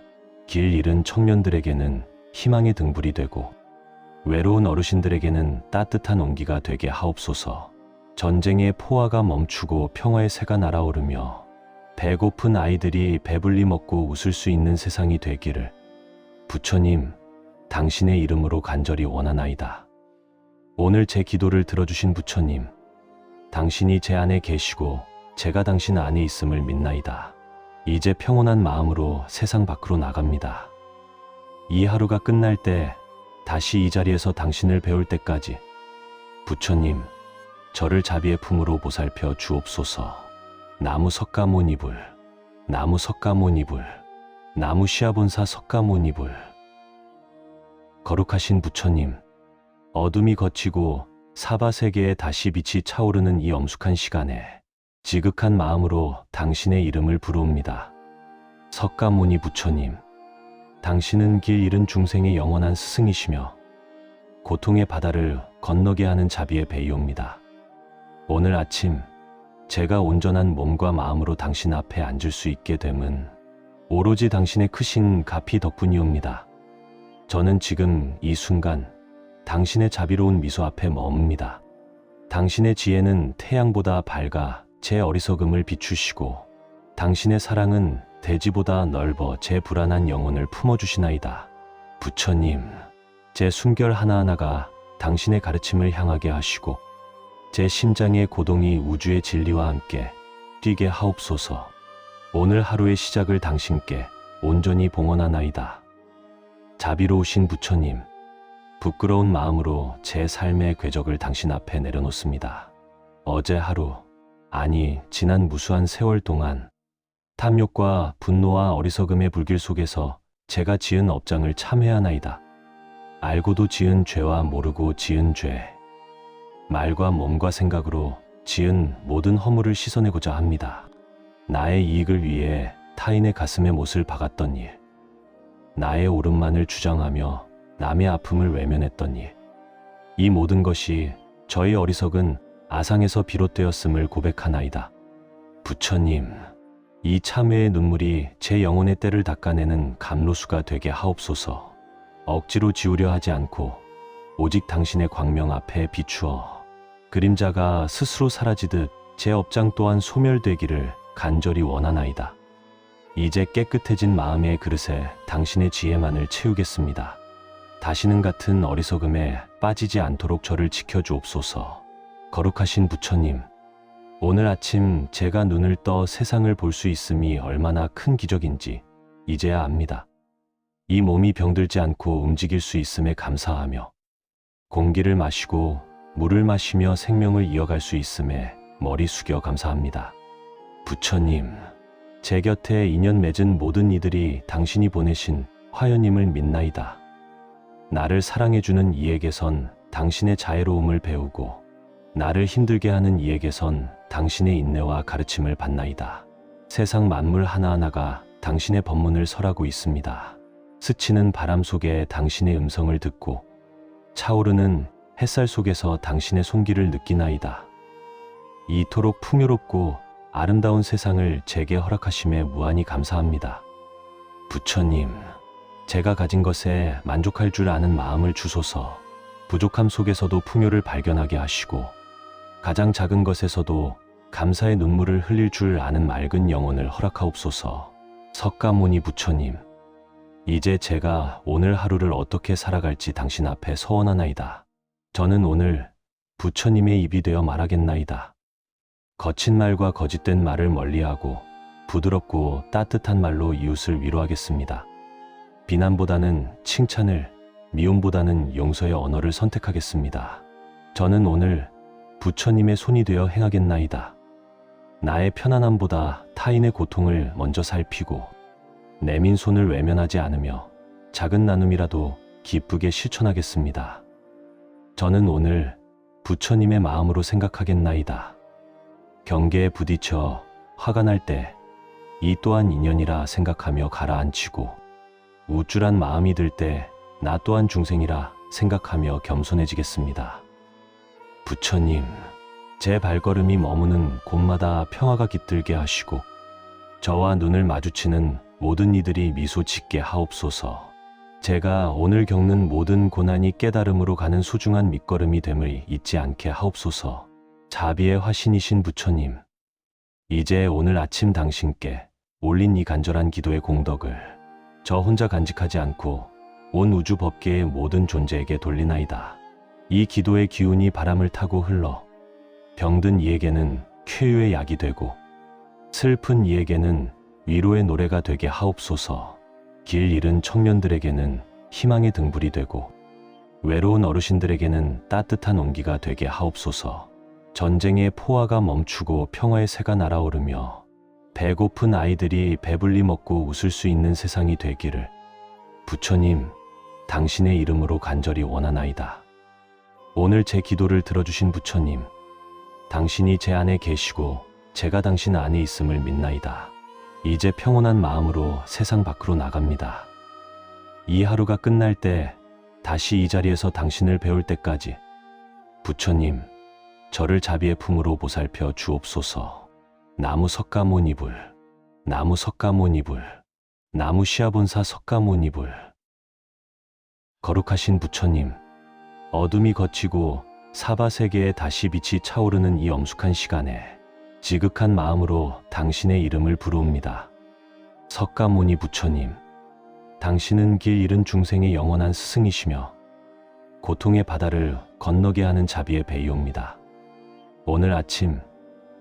길 잃은 청년들에게는 희망의 등불이 되고 외로운 어르신들에게는 따뜻한 온기가 되게 하옵소서. 전쟁의 포화가 멈추고 평화의 새가 날아오르며 배고픈 아이들이 배불리 먹고 웃을 수 있는 세상이 되기를 부처님, 당신의 이름으로 간절히 원하나이다. 오늘 제 기도를 들어주신 부처님, 당신이 제 안에 계시고 제가 당신 안에 있음을 믿나이다. 이제 평온한 마음으로 세상 밖으로 나갑니다. 이 하루가 끝날 때 다시 이 자리에서 당신을 배울 때까지 부처님, 저를 자비의 품으로 보살펴 주옵소서. 나무 석가모니불, 나무 석가모니불, 나무 시아본사 석가모니불. 거룩하신 부처님, 어둠이 걷히고 사바세계에 다시 빛이 차오르는 이 엄숙한 시간에 지극한 마음으로 당신의 이름을 부르옵니다. 석가모니 부처님, 당신은 길 잃은 중생의 영원한 스승이시며 고통의 바다를 건너게 하는 자비의 배이옵니다. 오늘 아침 제가 온전한 몸과 마음으로 당신 앞에 앉을 수 있게 됨은 오로지 당신의 크신 가피 덕분이옵니다. 저는 지금 이 순간 당신의 자비로운 미소 앞에 머뭅니다. 당신의 지혜는 태양보다 밝아 제 어리석음을 비추시고 당신의 사랑은 대지보다 넓어 제 불안한 영혼을 품어주시나이다. 부처님, 제 숨결 하나하나가 당신의 가르침을 향하게 하시고 제 심장의 고동이 우주의 진리와 함께 뛰게 하옵소서. 오늘 하루의 시작을 당신께 온전히 봉헌하나이다. 자비로우신 부처님, 부끄러운 마음으로 제 삶의 궤적을 당신 앞에 내려놓습니다. 어제 하루, 아니 지난 무수한 세월 동안 탐욕과 분노와 어리석음의 불길 속에서 제가 지은 업장을 참회하나이다. 알고도 지은 죄와 모르고 지은 죄, 말과 몸과 생각으로 지은 모든 허물을 씻어내고자 합니다. 나의 이익을 위해 타인의 가슴에 못을 박았던 일, 나의 옳음만을 주장하며 남의 아픔을 외면했던 일, 이 모든 것이 저의 어리석은 아상에서 비롯되었음을 고백하나이다. 부처님, 이 참회의 눈물이 제 영혼의 때를 닦아내는 감로수가 되게 하옵소서. 억지로 지우려 하지 않고 오직 당신의 광명 앞에 비추어 그림자가 스스로 사라지듯 제 업장 또한 소멸되기를 간절히 원하나이다. 이제 깨끗해진 마음의 그릇에 당신의 지혜만을 채우겠습니다. 다시는 같은 어리석음에 빠지지 않도록 저를 지켜주옵소서. 거룩하신 부처님, 오늘 아침 제가 눈을 떠 세상을 볼 수 있음이 얼마나 큰 기적인지 이제야 압니다. 이 몸이 병들지 않고 움직일 수 있음에 감사하며 공기를 마시고 물을 마시며 생명을 이어갈 수 있음에 머리 숙여 감사합니다. 부처님, 제 곁에 인연 맺은 모든 이들이 당신이 보내신 화연임을 믿나이다. 나를 사랑해주는 이에게선 당신의 자애로움을 배우고 나를 힘들게 하는 이에게선 당신의 인내와 가르침을 받나이다. 세상 만물 하나하나가 당신의 법문을 설하고 있습니다. 스치는 바람 속에 당신의 음성을 듣고 차오르는 햇살 속에서 당신의 손길을 느끼나이다. 이토록 풍요롭고 아름다운 세상을 제게 허락하심에 무한히 감사합니다. 부처님, 제가 가진 것에 만족할 줄 아는 마음을 주소서. 부족함 속에서도 풍요를 발견하게 하시고 가장 작은 것에서도 감사의 눈물을 흘릴 줄 아는 맑은 영혼을 허락하옵소서. 석가모니 부처님, 이제 제가 오늘 하루를 어떻게 살아갈지 당신 앞에 서원하나이다. 저는 오늘 부처님의 입이 되어 말하겠나이다. 거친 말과 거짓된 말을 멀리하고 부드럽고 따뜻한 말로 이웃을 위로하겠습니다. 비난보다는 칭찬을, 미움보다는 용서의 언어를 선택하겠습니다. 저는 오늘 부처님의 손이 되어 행하겠나이다. 나의 편안함보다 타인의 고통을 먼저 살피고 내민 손을 외면하지 않으며 작은 나눔이라도 기쁘게 실천하겠습니다. 저는 오늘 부처님의 마음으로 생각하겠나이다. 경계에 부딪혀 화가 날 때 이 또한 인연이라 생각하며 가라앉히고 우쭐한 마음이 들 때 나 또한 중생이라 생각하며 겸손해지겠습니다. 부처님, 제 발걸음이 머무는 곳마다 평화가 깃들게 하시고 저와 눈을 마주치는 모든 이들이 미소 짓게 하옵소서. 제가 오늘 겪는 모든 고난이 깨달음으로 가는 소중한 밑거름이 됨을 잊지 않게 하옵소서. 자비의 화신이신 부처님, 이제 오늘 아침 당신께 올린 이 간절한 기도의 공덕을 저 혼자 간직하지 않고 온 우주 법계의 모든 존재에게 돌리나이다. 이 기도의 기운이 바람을 타고 흘러 병든 이에게는 쾌유의 약이 되고 슬픈 이에게는 위로의 노래가 되게 하옵소서. 길 잃은 청년들에게는 희망의 등불이 되고 외로운 어르신들에게는 따뜻한 온기가 되게 하옵소서. 전쟁의 포화가 멈추고 평화의 새가 날아오르며 배고픈 아이들이 배불리 먹고 웃을 수 있는 세상이 되기를 부처님, 당신의 이름으로 간절히 원하나이다. 오늘 제 기도를 들어주신 부처님, 당신이 제 안에 계시고 제가 당신 안에 있음을 믿나이다. 이제 평온한 마음으로 세상 밖으로 나갑니다. 이 하루가 끝날 때 다시 이 자리에서 당신을 배울 때까지 부처님, 저를 자비의 품으로 보살펴 주옵소서. 나무 석가모니불, 나무 석가모니불, 나무 시아본사 석가모니불. 거룩하신 부처님, 어둠이 걷히고 사바세계에 다시 빛이 차오르는 이 엄숙한 시간에 지극한 마음으로 당신의 이름을 부르옵니다. 석가모니 부처님, 당신은 길 잃은 중생의 영원한 스승이시며 고통의 바다를 건너게 하는 자비의 배이옵니다. 오늘 아침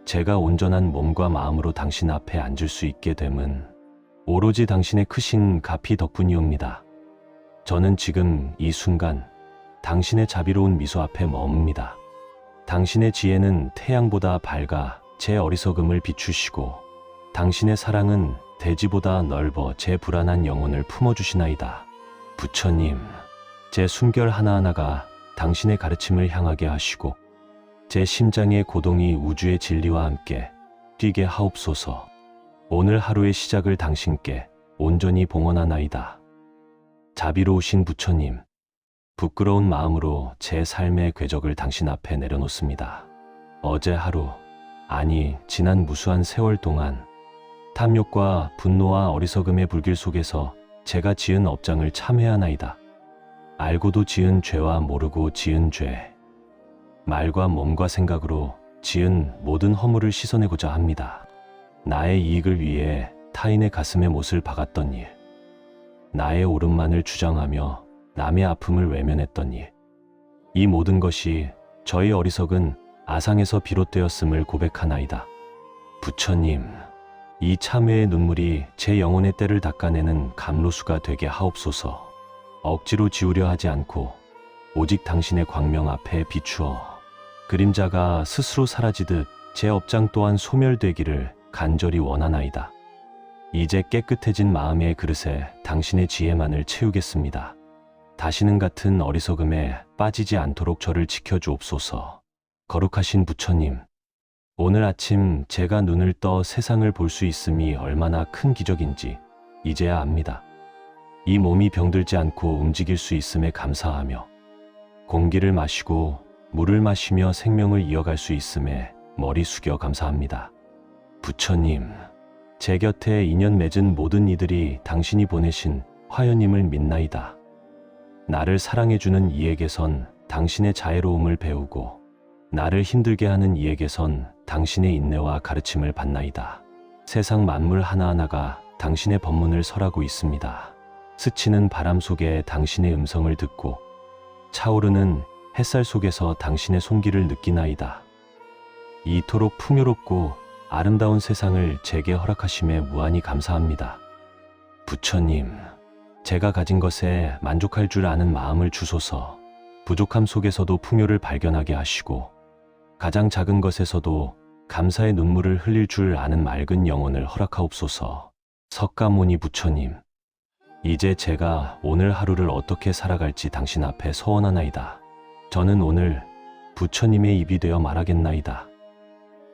제가 온전한 몸과 마음으로 당신 앞에 앉을 수 있게 됨은 오로지 당신의 크신 가피 덕분이옵니다. 저는 지금 이 순간 당신의 자비로운 미소 앞에 머뭅니다. 당신의 지혜는 태양보다 밝아 제 어리석음을 비추시고 당신의 사랑은 대지보다 넓어 제 불안한 영혼을 품어주시나이다. 부처님, 제 숨결 하나하나가 당신의 가르침을 향하게 하시고 제 심장의 고동이 우주의 진리와 함께 뛰게 하옵소서. 오늘 하루의 시작을 당신께 온전히 봉헌하나이다. 자비로우신 부처님, 부끄러운 마음으로 제 삶의 궤적을 당신 앞에 내려놓습니다. 어제 하루, 아니 지난 무수한 세월 동안 탐욕과 분노와 어리석음의 불길 속에서 제가 지은 업장을 참회하나이다. 알고도 지은 죄와 모르고 지은 죄, 말과 몸과 생각으로 지은 모든 허물을 씻어내고자 합니다. 나의 이익을 위해 타인의 가슴에 못을 박았던 일, 나의 옳음만을 주장하며 남의 아픔을 외면했던 일, 이 모든 것이 저의 어리석은 아상에서 비롯되었음을 고백하나이다. 부처님, 이 참회의 눈물이 제 영혼의 때를 닦아내는 감로수가 되게 하옵소서. 억지로 지우려 하지 않고 오직 당신의 광명 앞에 비추어 그림자가 스스로 사라지듯 제 업장 또한 소멸되기를 간절히 원하나이다. 이제 깨끗해진 마음의 그릇에 당신의 지혜만을 채우겠습니다. 다시는 같은 어리석음에 빠지지 않도록 저를 지켜주옵소서. 거룩하신 부처님, 오늘 아침 제가 눈을 떠 세상을 볼 수 있음이 얼마나 큰 기적인지 이제야 압니다. 이 몸이 병들지 않고 움직일 수 있음에 감사하며 공기를 마시고 물을 마시며 생명을 이어갈 수 있음에 머리 숙여 감사합니다. 부처님, 제 곁에 인연 맺은 모든 이들이 당신이 보내신 화연임을 믿나이다. 나를 사랑해주는 이에게선 당신의 자애로움을 배우고 나를 힘들게 하는 이에게선 당신의 인내와 가르침을 받나이다. 세상 만물 하나하나가 당신의 법문을 설하고 있습니다. 스치는 바람 속에 당신의 음성을 듣고 차오르는 햇살 속에서 당신의 손길을 느끼나이다. 이토록 풍요롭고 아름다운 세상을 제게 허락하심에 무한히 감사합니다. 부처님, 제가 가진 것에 만족할 줄 아는 마음을 주소서. 부족함 속에서도 풍요를 발견하게 하시고 가장 작은 것에서도 감사의 눈물을 흘릴 줄 아는 맑은 영혼을 허락하옵소서. 석가모니 부처님, 이제 제가 오늘 하루를 어떻게 살아갈지 당신 앞에 서원하나이다. 저는 오늘 부처님의 입이 되어 말하겠나이다.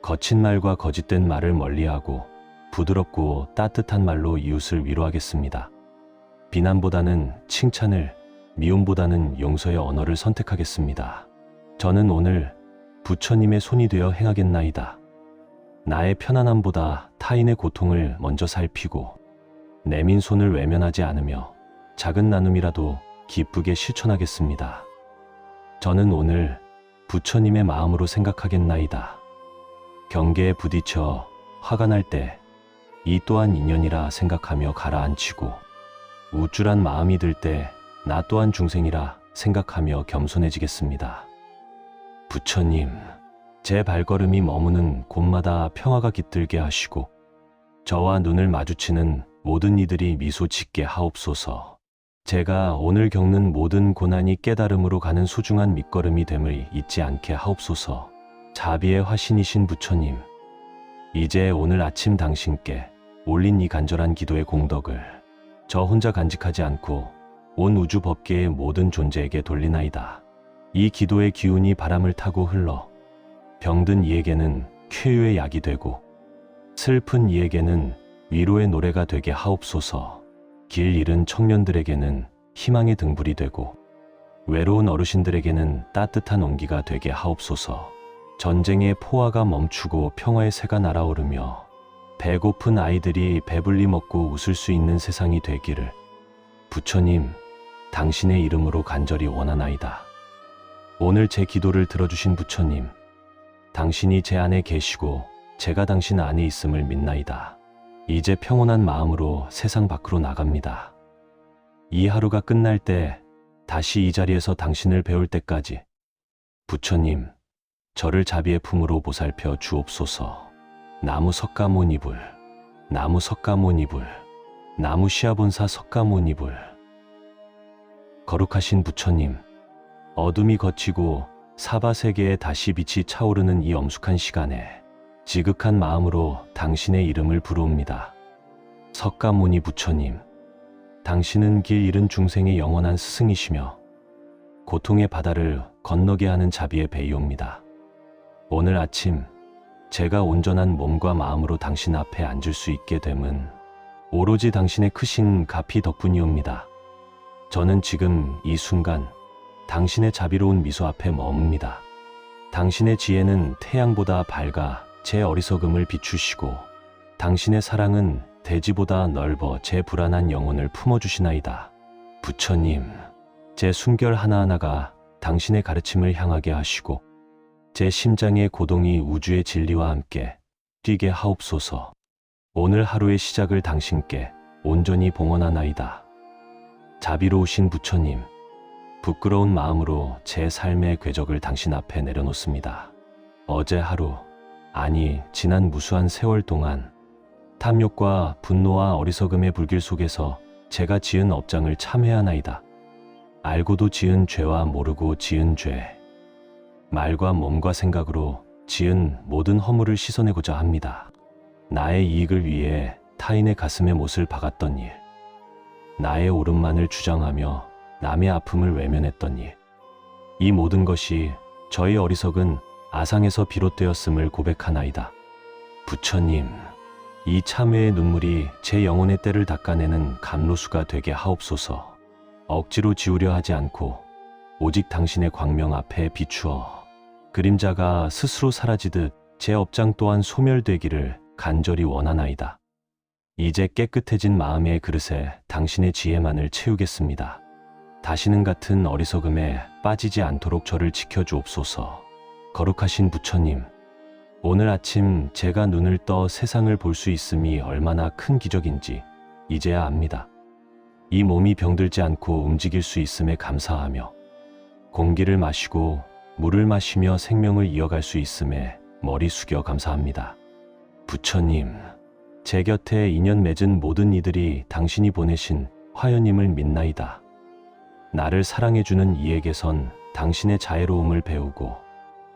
거친 말과 거짓된 말을 멀리하고 부드럽고 따뜻한 말로 이웃을 위로하겠습니다. 비난보다는 칭찬을, 미움보다는 용서의 언어를 선택하겠습니다. 저는 오늘 부처님의 손이 되어 행하겠나이다. 나의 편안함보다 타인의 고통을 먼저 살피고 내민 손을 외면하지 않으며 작은 나눔이라도 기쁘게 실천하겠습니다. 저는 오늘 부처님의 마음으로 생각하겠나이다. 경계에 부딪혀 화가 날 때 이 또한 인연이라 생각하며 가라앉히고 우쭐한 마음이 들 때 나 또한 중생이라 생각하며 겸손해지겠습니다. 부처님, 제 발걸음이 머무는 곳마다 평화가 깃들게 하시고 저와 눈을 마주치는 모든 이들이 미소 짓게 하옵소서. 제가 오늘 겪는 모든 고난이 깨달음으로 가는 소중한 밑거름이 됨을 잊지 않게 하옵소서. 자비의 화신이신 부처님, 이제 오늘 아침 당신께 올린 이 간절한 기도의 공덕을 저 혼자 간직하지 않고 온 우주 법계의 모든 존재에게 돌리나이다. 이 기도의 기운이 바람을 타고 흘러 병든 이에게는 쾌유의 약이 되고 슬픈 이에게는 위로의 노래가 되게 하옵소서. 길 잃은 청년들에게는 희망의 등불이 되고 외로운 어르신들에게는 따뜻한 온기가 되게 하옵소서. 전쟁의 포화가 멈추고 평화의 새가 날아오르며 배고픈 아이들이 배불리 먹고 웃을 수 있는 세상이 되기를 부처님, 당신의 이름으로 간절히 원하나이다. 오늘 제 기도를 들어주신 부처님, 당신이 제 안에 계시고 제가 당신 안에 있음을 믿나이다. 이제 평온한 마음으로 세상 밖으로 나갑니다. 이 하루가 끝날 때 다시 이 자리에서 당신을 배울 때까지 부처님, 저를 자비의 품으로 보살펴 주옵소서. 나무 석가모니불, 나무 석가모니불, 나무 시아본사 석가모니불. 거룩하신 부처님, 어둠이 걷히고 사바세계에 다시 빛이 차오르는 이 엄숙한 시간에 지극한 마음으로 당신의 이름을 부르옵니다. 석가모니 부처님, 당신은 길 잃은 중생의 영원한 스승이시며 고통의 바다를 건너게 하는 자비의 배이옵니다. 오늘 아침 제가 온전한 몸과 마음으로 당신 앞에 앉을 수 있게 됨은 오로지 당신의 크신 가피 덕분이옵니다. 저는 지금 이 순간 당신의 자비로운 미소 앞에 머뭅니다. 당신의 지혜는 태양보다 밝아 제 어리석음을 비추시고 당신의 사랑은 대지보다 넓어 제 불안한 영혼을 품어주시나이다. 부처님, 제 숨결 하나하나가 당신의 가르침을 향하게 하시고 제 심장의 고동이 우주의 진리와 함께 뛰게 하옵소서. 오늘 하루의 시작을 당신께 온전히 봉헌하나이다. 자비로우신 부처님, 부끄러운 마음으로 제 삶의 궤적을 당신 앞에 내려놓습니다. 어제 하루, 아니 지난 무수한 세월 동안 탐욕과 분노와 어리석음의 불길 속에서 제가 지은 업장을 참회하나이다. 알고도 지은 죄와 모르고 지은 죄, 말과 몸과 생각으로 지은 모든 허물을 씻어내고자 합니다. 나의 이익을 위해 타인의 가슴에 못을 박았던 일, 나의 옳음만을 주장하며 남의 아픔을 외면했던 일, 이 모든 것이 저의 어리석은 아상에서 비롯되었음을 고백하나이다. 부처님, 이 참회의 눈물이 제 영혼의 때를 닦아내는 감로수가 되게 하옵소서. 억지로 지우려 하지 않고 오직 당신의 광명 앞에 비추어 그림자가 스스로 사라지듯 제 업장 또한 소멸되기를 간절히 원하나이다. 이제 깨끗해진 마음의 그릇에 당신의 지혜만을 채우겠습니다. 다시는 같은 어리석음에 빠지지 않도록 저를 지켜주옵소서. 거룩하신 부처님, 오늘 아침 제가 눈을 떠 세상을 볼 수 있음이 얼마나 큰 기적인지 이제야 압니다. 이 몸이 병들지 않고 움직일 수 있음에 감사하며 공기를 마시고 물을 마시며 생명을 이어갈 수 있음에 머리 숙여 감사합니다. 부처님, 제 곁에 인연 맺은 모든 이들이 당신이 보내신 화연임을 믿나이다. 나를 사랑해주는 이에게선 당신의 자애로움을 배우고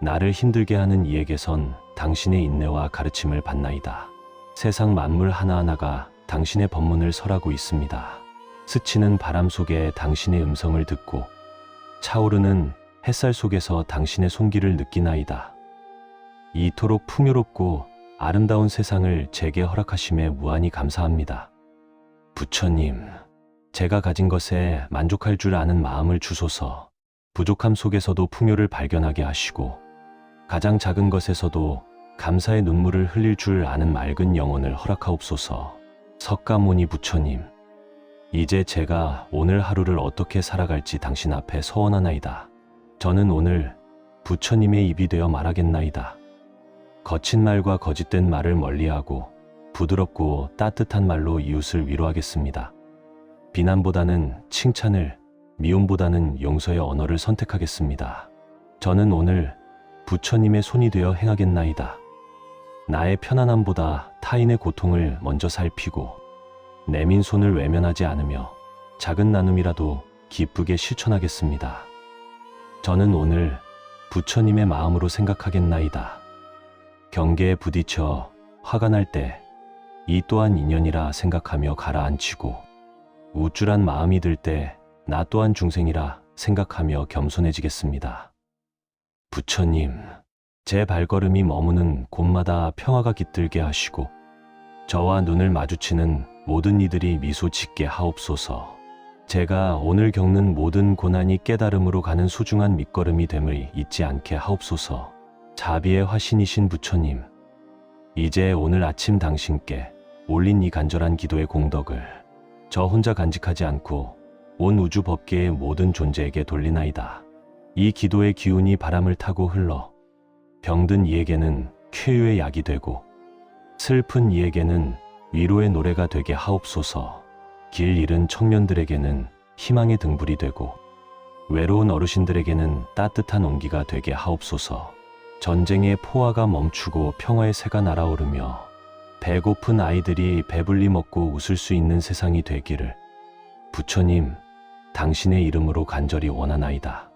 나를 힘들게 하는 이에게선 당신의 인내와 가르침을 받나이다. 세상 만물 하나하나가 당신의 법문을 설하고 있습니다. 스치는 바람 속에 당신의 음성을 듣고 차오르는 햇살 속에서 당신의 손길을 느끼나이다. 이토록 풍요롭고 아름다운 세상을 제게 허락하심에 무한히 감사합니다. 부처님, 제가 가진 것에 만족할 줄 아는 마음을 주소서. 부족함 속에서도 풍요를 발견하게 하시고 가장 작은 것에서도 감사의 눈물을 흘릴 줄 아는 맑은 영혼을 허락하옵소서. 석가모니 부처님, 이제 제가 오늘 하루를 어떻게 살아갈지 당신 앞에 서원하나이다. 저는 오늘 부처님의 입이 되어 말하겠나이다. 거친 말과 거짓된 말을 멀리하고 부드럽고 따뜻한 말로 이웃을 위로하겠습니다. 비난보다는 칭찬을, 미움보다는 용서의 언어를 선택하겠습니다. 저는 오늘 부처님의 손이 되어 행하겠나이다. 나의 편안함보다 타인의 고통을 먼저 살피고 내민 손을 외면하지 않으며 작은 나눔이라도 기쁘게 실천하겠습니다. 저는 오늘 부처님의 마음으로 생각하겠나이다. 경계에 부딪혀 화가 날 때 이 또한 인연이라 생각하며 가라앉히고 우쭐한 마음이 들 때 나 또한 중생이라 생각하며 겸손해지겠습니다. 부처님, 제 발걸음이 머무는 곳마다 평화가 깃들게 하시고 저와 눈을 마주치는 모든 이들이 미소 짓게 하옵소서. 제가 오늘 겪는 모든 고난이 깨달음으로 가는 소중한 밑거름이 됨을 잊지 않게 하옵소서. 자비의 화신이신 부처님, 이제 오늘 아침 당신께 올린 이 간절한 기도의 공덕을 저 혼자 간직하지 않고 온 우주 법계의 모든 존재에게 돌리나이다. 이 기도의 기운이 바람을 타고 흘러 병든 이에게는 쾌유의 약이 되고 슬픈 이에게는 위로의 노래가 되게 하옵소서. 길 잃은 청년들에게는 희망의 등불이 되고 외로운 어르신들에게는 따뜻한 온기가 되게 하옵소서. 전쟁의 포화가 멈추고 평화의 새가 날아오르며 배고픈 아이들이 배불리 먹고 웃을 수 있는 세상이 되기를 부처님, 당신의 이름으로 간절히 원하나이다.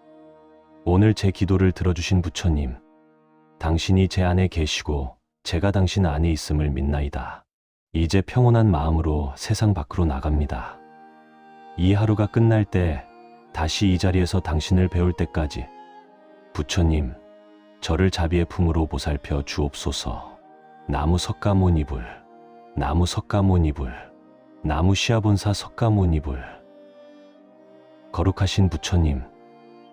오늘 제 기도를 들어주신 부처님, 당신이 제 안에 계시고 제가 당신 안에 있음을 믿나이다. 이제 평온한 마음으로 세상 밖으로 나갑니다. 이 하루가 끝날 때 다시 이 자리에서 당신을 배울 때까지 부처님, 저를 자비의 품으로 보살펴 주옵소서. 나무 석가모니불, 나무 석가모니불, 나무 시아본사 석가모니불. 거룩하신 부처님,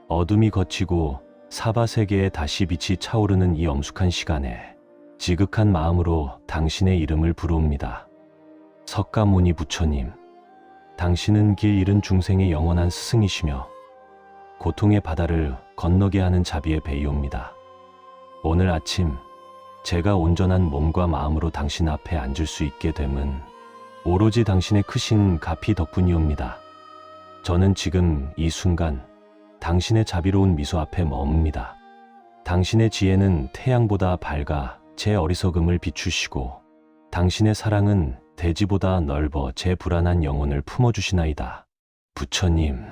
어둠이 걷히고 사바세계에 다시 빛이 차오르는 이 엄숙한 시간에 지극한 마음으로 당신의 이름을 부르옵니다. 석가모니 부처님, 당신은 길 잃은 중생의 영원한 스승이시며 고통의 바다를 건너게 하는 자비의 배이옵니다. 오늘 아침 제가 온전한 몸과 마음으로 당신 앞에 앉을 수 있게 됨은 오로지 당신의 크신 가피 덕분이옵니다. 저는 지금 이 순간 당신의 자비로운 미소 앞에 머뭅니다. 당신의 지혜는 태양보다 밝아 제 어리석음을 비추시고 당신의 사랑은 대지보다 넓어 제 불안한 영혼을 품어주시나이다. 부처님,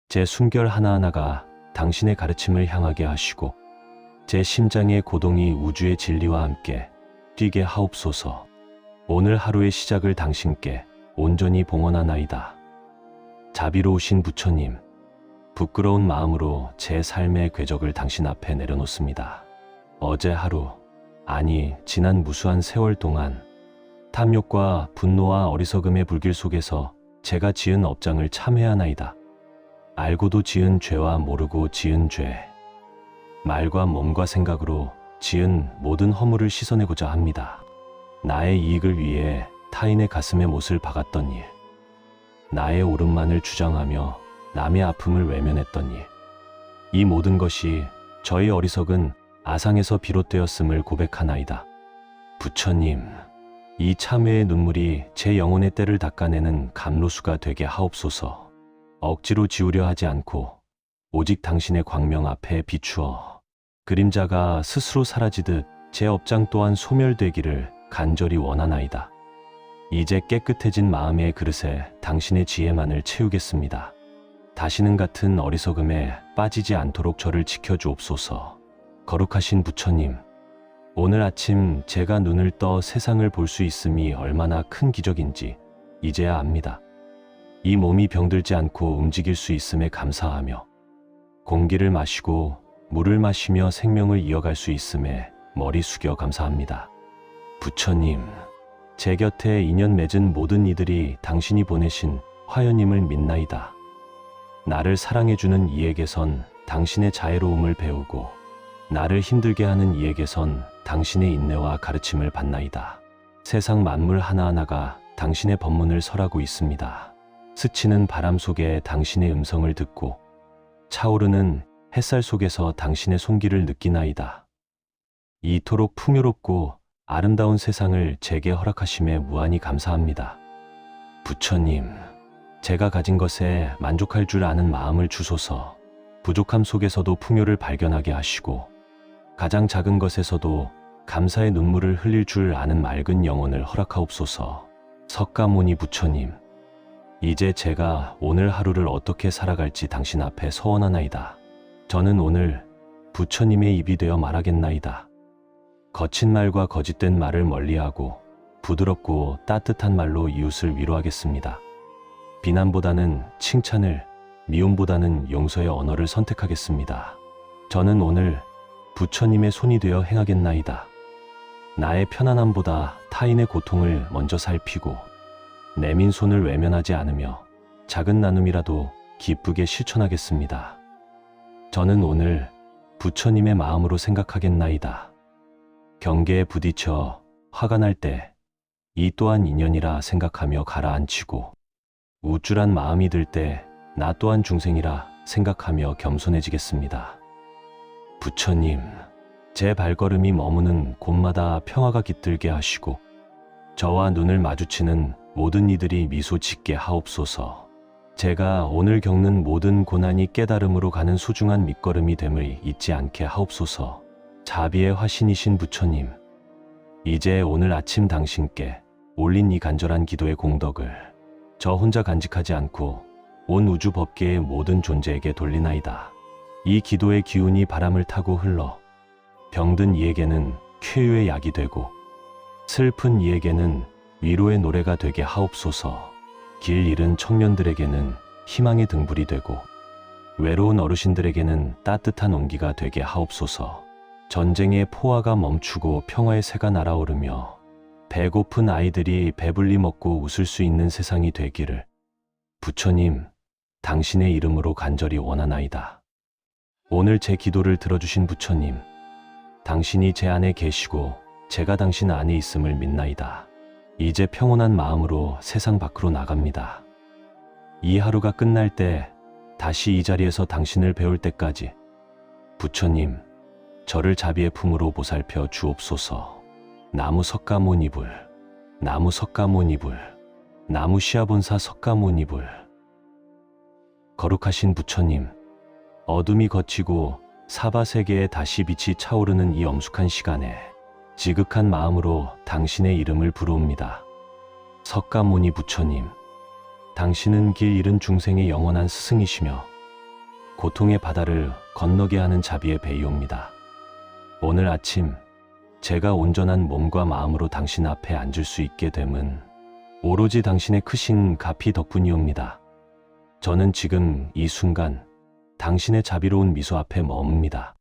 제 숨결 하나하나가 당신의 가르침을 향하게 하시고 제 심장의 고동이 우주의 진리와 함께 뛰게 하옵소서. 오늘 하루의 시작을 당신께 온전히 봉헌하나이다. 자비로우신 부처님, 부끄러운 마음으로 제 삶의 궤적을 당신 앞에 내려놓습니다. 어제 하루, 아니 지난 무수한 세월 동안 탐욕과 분노와 어리석음의 불길 속에서 제가 지은 업장을 참회하나이다. 알고도 지은 죄와 모르고 지은 죄, 말과 몸과 생각으로 지은 모든 허물을 씻어내고자 합니다. 나의 이익을 위해 타인의 가슴에 못을 박았던 일, 나의 옳음만을 주장하며 남의 아픔을 외면했던 일, 이 모든 것이 저의 어리석은 아상에서 비롯되었음을 고백하나이다. 부처님, 이 참회의 눈물이 제 영혼의 때를 닦아내는 감로수가 되게 하옵소서. 억지로 지우려 하지 않고 오직 당신의 광명 앞에 비추어 그림자가 스스로 사라지듯 제 업장 또한 소멸되기를 간절히 원하나이다. 이제 깨끗해진 마음의 그릇에 당신의 지혜만을 채우겠습니다. 다시는 같은 어리석음에 빠지지 않도록 저를 지켜주옵소서. 거룩하신 부처님, 오늘 아침 제가 눈을 떠 세상을 볼 수 있음이 얼마나 큰 기적인지 이제야 압니다. 이 몸이 병들지 않고 움직일 수 있음에 감사하며 공기를 마시고 물을 마시며 생명을 이어갈 수 있음에 머리 숙여 감사합니다. 부처님, 제 곁에 인연 맺은 모든 이들이 당신이 보내신 화연임을 믿나이다. 나를 사랑해주는 이에게선 당신의 자애로움을 배우고 나를 힘들게 하는 이에게선 당신의 인내와 가르침을 받나이다. 세상 만물 하나하나가 당신의 법문을 설하고 있습니다. 스치는 바람 속에 당신의 음성을 듣고 차오르는 햇살 속에서 당신의 손길을 느끼나이다. 이토록 풍요롭고 아름다운 세상을 제게 허락하심에 무한히 감사합니다. 부처님, 제가 가진 것에 만족할 줄 아는 마음을 주소서. 부족함 속에서도 풍요를 발견하게 하시고 가장 작은 것에서도 감사의 눈물을 흘릴 줄 아는 맑은 영혼을 허락하옵소서. 석가모니 부처님, 이제 제가 오늘 하루를 어떻게 살아갈지 당신 앞에 서원하나이다. 저는 오늘 부처님의 입이 되어 말하겠나이다. 거친 말과 거짓된 말을 멀리하고 부드럽고 따뜻한 말로 이웃을 위로하겠습니다. 비난보다는 칭찬을, 미움보다는 용서의 언어를 선택하겠습니다. 저는 오늘 부처님의 손이 되어 행하겠나이다. 나의 편안함보다 타인의 고통을 먼저 살피고 내민 손을 외면하지 않으며 작은 나눔이라도 기쁘게 실천하겠습니다. 저는 오늘 부처님의 마음으로 생각하겠나이다. 경계에 부딪혀 화가 날 때 이 또한 인연이라 생각하며 가라앉히고 우쭐한 마음이 들 때 나 또한 중생이라 생각하며 겸손해지겠습니다. 부처님, 제 발걸음이 머무는 곳마다 평화가 깃들게 하시고 저와 눈을 마주치는 모든 이들이 미소 짓게 하옵소서. 제가 오늘 겪는 모든 고난이 깨달음으로 가는 소중한 밑거름이 됨을 잊지 않게 하옵소서. 자비의 화신이신 부처님, 이제 오늘 아침 당신께 올린 이 간절한 기도의 공덕을 저 혼자 간직하지 않고 온 우주 법계의 모든 존재에게 돌리나이다. 이 기도의 기운이 바람을 타고 흘러 병든 이에게는 쾌유의 약이 되고 슬픈 이에게는 위로의 노래가 되게 하옵소서. 길 잃은 청년들에게는 희망의 등불이 되고 외로운 어르신들에게는 따뜻한 온기가 되게 하옵소서. 전쟁의 포화가 멈추고 평화의 새가 날아오르며 배고픈 아이들이 배불리 먹고 웃을 수 있는 세상이 되기를 부처님, 당신의 이름으로 간절히 원하나이다. 오늘 제 기도를 들어주신 부처님, 당신이 제 안에 계시고 제가 당신 안에 있음을 믿나이다. 이제 평온한 마음으로 세상 밖으로 나갑니다. 이 하루가 끝날 때 다시 이 자리에서 당신을 배울 때까지 부처님, 저를 자비의 품으로 보살펴 주옵소서. 나무 석가모니불, 나무 석가모니불, 나무 시아본사 석가모니불. 거룩하신 부처님, 어둠이 걷히고 사바세계에 다시 빛이 차오르는 이 엄숙한 시간에 지극한 마음으로 당신의 이름을 부르옵니다. 석가모니 부처님, 당신은 길 잃은 중생의 영원한 스승이시며 고통의 바다를 건너게 하는 자비의 배이옵니다. 오늘 아침 제가 온전한 몸과 마음으로 당신 앞에 앉을 수 있게 됨은 오로지 당신의 크신 가피 덕분이옵니다. 저는 지금 이 순간 당신의 자비로운 미소 앞에 머뭅니다.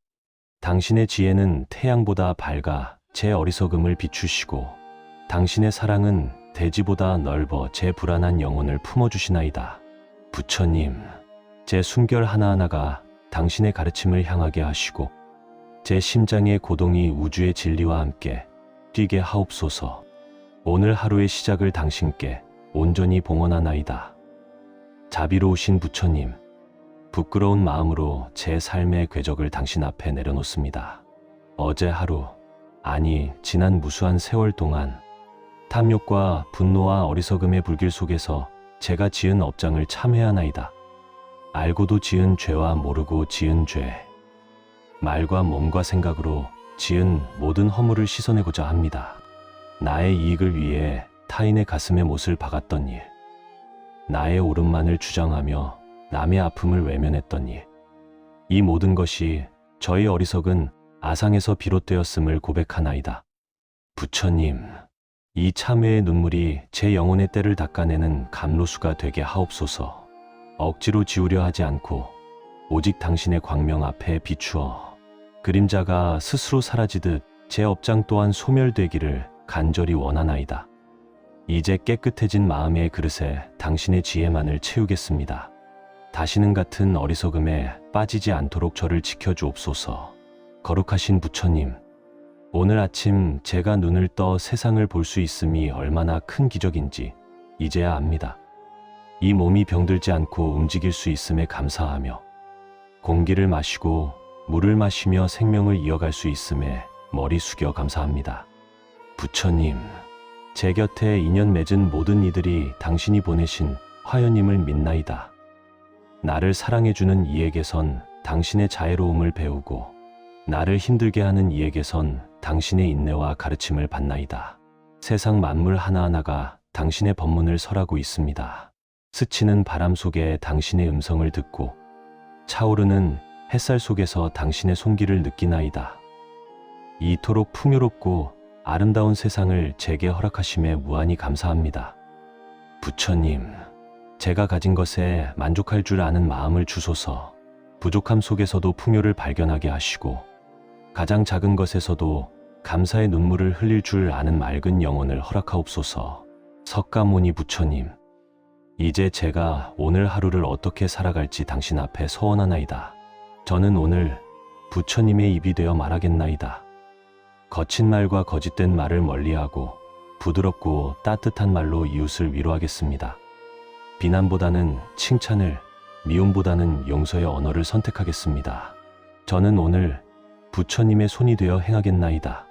당신의 지혜는 태양보다 밝아 제 어리석음을 비추시고 당신의 사랑은 대지보다 넓어 제 불안한 영혼을 품어주시나이다. 부처님, 제 숨결 하나하나가 당신의 가르침을 향하게 하시고 제 심장의 고동이 우주의 진리와 함께 뛰게 하옵소서. 오늘 하루의 시작을 당신께 온전히 봉헌하나이다. 자비로우신 부처님, 부끄러운 마음으로 제 삶의 궤적을 당신 앞에 내려놓습니다. 어제 하루, 아니 지난 무수한 세월 동안 탐욕과 분노와 어리석음의 불길 속에서 제가 지은 업장을 참회하나이다. 알고도 지은 죄와 모르고 지은 죄, 말과 몸과 생각으로 지은 모든 허물을 씻어내고자 합니다. 나의 이익을 위해 타인의 가슴에 못을 박았던 일, 나의 옳음만을 주장하며 남의 아픔을 외면했던 일, 이 모든 것이 저의 어리석은 아상에서 비롯되었음을 고백하나이다. 부처님, 이 참회의 눈물이 제 영혼의 때를 닦아내는 감로수가 되게 하옵소서. 억지로 지우려 하지 않고 오직 당신의 광명 앞에 비추어 그림자가 스스로 사라지듯 제 업장 또한 소멸되기를 간절히 원하나이다. 이제 깨끗해진 마음의 그릇에 당신의 지혜만을 채우겠습니다. 다시는 같은 어리석음에 빠지지 않도록 저를 지켜주옵소서. 거룩하신 부처님, 오늘 아침 제가 눈을 떠 세상을 볼 수 있음이 얼마나 큰 기적인지 이제야 압니다. 이 몸이 병들지 않고 움직일 수 있음에 감사하며 공기를 마시고 물을 마시며 생명을 이어갈 수 있음에 머리 숙여 감사합니다. 부처님, 제 곁에 인연 맺은 모든 이들이 당신이 보내신 화연임을 믿나이다. 나를 사랑해주는 이에게선 당신의 자애로움을 배우고 나를 힘들게 하는 이에게선 당신의 인내와 가르침을 받나이다. 세상 만물 하나하나가 당신의 법문을 설하고 있습니다. 스치는 바람 속에 당신의 음성을 듣고 차오르는 햇살 속에서 당신의 손길을 느끼나이다. 이토록 풍요롭고 아름다운 세상을 제게 허락하심에 무한히 감사합니다. 부처님, 제가 가진 것에 만족할 줄 아는 마음을 주소서. 부족함 속에서도 풍요를 발견하게 하시고 가장 작은 것에서도 감사의 눈물을 흘릴 줄 아는 맑은 영혼을 허락하옵소서. 석가모니 부처님, 이제 제가 오늘 하루를 어떻게 살아갈지 당신 앞에 서원하나이다. 저는 오늘 부처님의 입이 되어 말하겠나이다. 거친 말과 거짓된 말을 멀리하고 부드럽고 따뜻한 말로 이웃을 위로하겠습니다. 비난보다는 칭찬을, 미움보다는 용서의 언어를 선택하겠습니다. 저는 오늘 부처님의 손이 되어 행하겠나이다.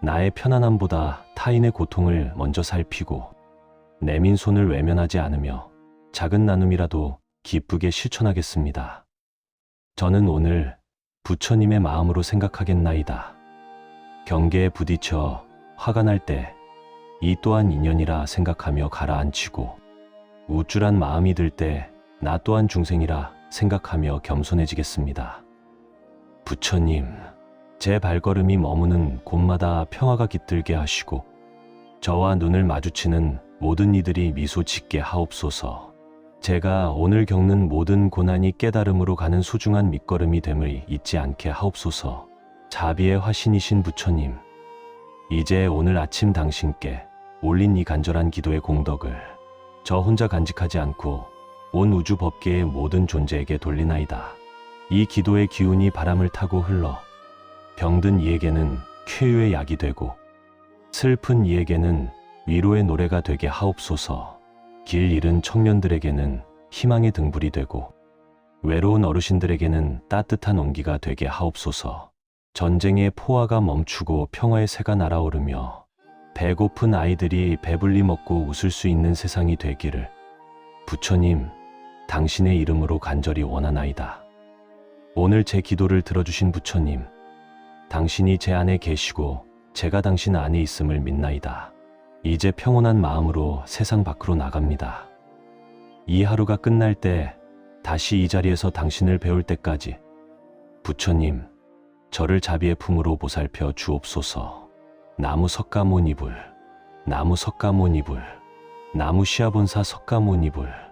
나의 편안함보다 타인의 고통을 먼저 살피고 내민 손을 외면하지 않으며 작은 나눔이라도 기쁘게 실천하겠습니다. 저는 오늘 부처님의 마음으로 생각하겠나이다. 경계에 부딪혀 화가 날 때 이 또한 인연이라 생각하며 가라앉히고 우쭐한 마음이 들 때 나 또한 중생이라 생각하며 겸손해지겠습니다. 부처님, 제 발걸음이 머무는 곳마다 평화가 깃들게 하시고 저와 눈을 마주치는 모든 이들이 미소 짓게 하옵소서. 제가 오늘 겪는 모든 고난이 깨달음으로 가는 소중한 밑거름이 됨을 잊지 않게 하옵소서. 자비의 화신이신 부처님, 이제 오늘 아침 당신께 올린 이 간절한 기도의 공덕을 저 혼자 간직하지 않고 온 우주 법계의 모든 존재에게 돌리나이다. 이 기도의 기운이 바람을 타고 흘러 병든 이에게는 쾌유의 약이 되고 슬픈 이에게는 위로의 노래가 되게 하옵소서. 길 잃은 청년들에게는 희망의 등불이 되고 외로운 어르신들에게는 따뜻한 온기가 되게 하옵소서. 전쟁의 포화가 멈추고 평화의 새가 날아오르며 배고픈 아이들이 배불리 먹고 웃을 수 있는 세상이 되기를 부처님, 당신의 이름으로 간절히 원하나이다. 오늘 제 기도를 들어주신 부처님, 당신이 제 안에 계시고 제가 당신 안에 있음을 믿나이다. 이제 평온한 마음으로 세상 밖으로 나갑니다. 이 하루가 끝날 때 다시 이 자리에서 당신을 배울 때까지 부처님, 저를 자비의 품으로 보살펴 주옵소서. 나무 석가모니불, 나무 석가모니불, 나무 시아본사 석가모니불.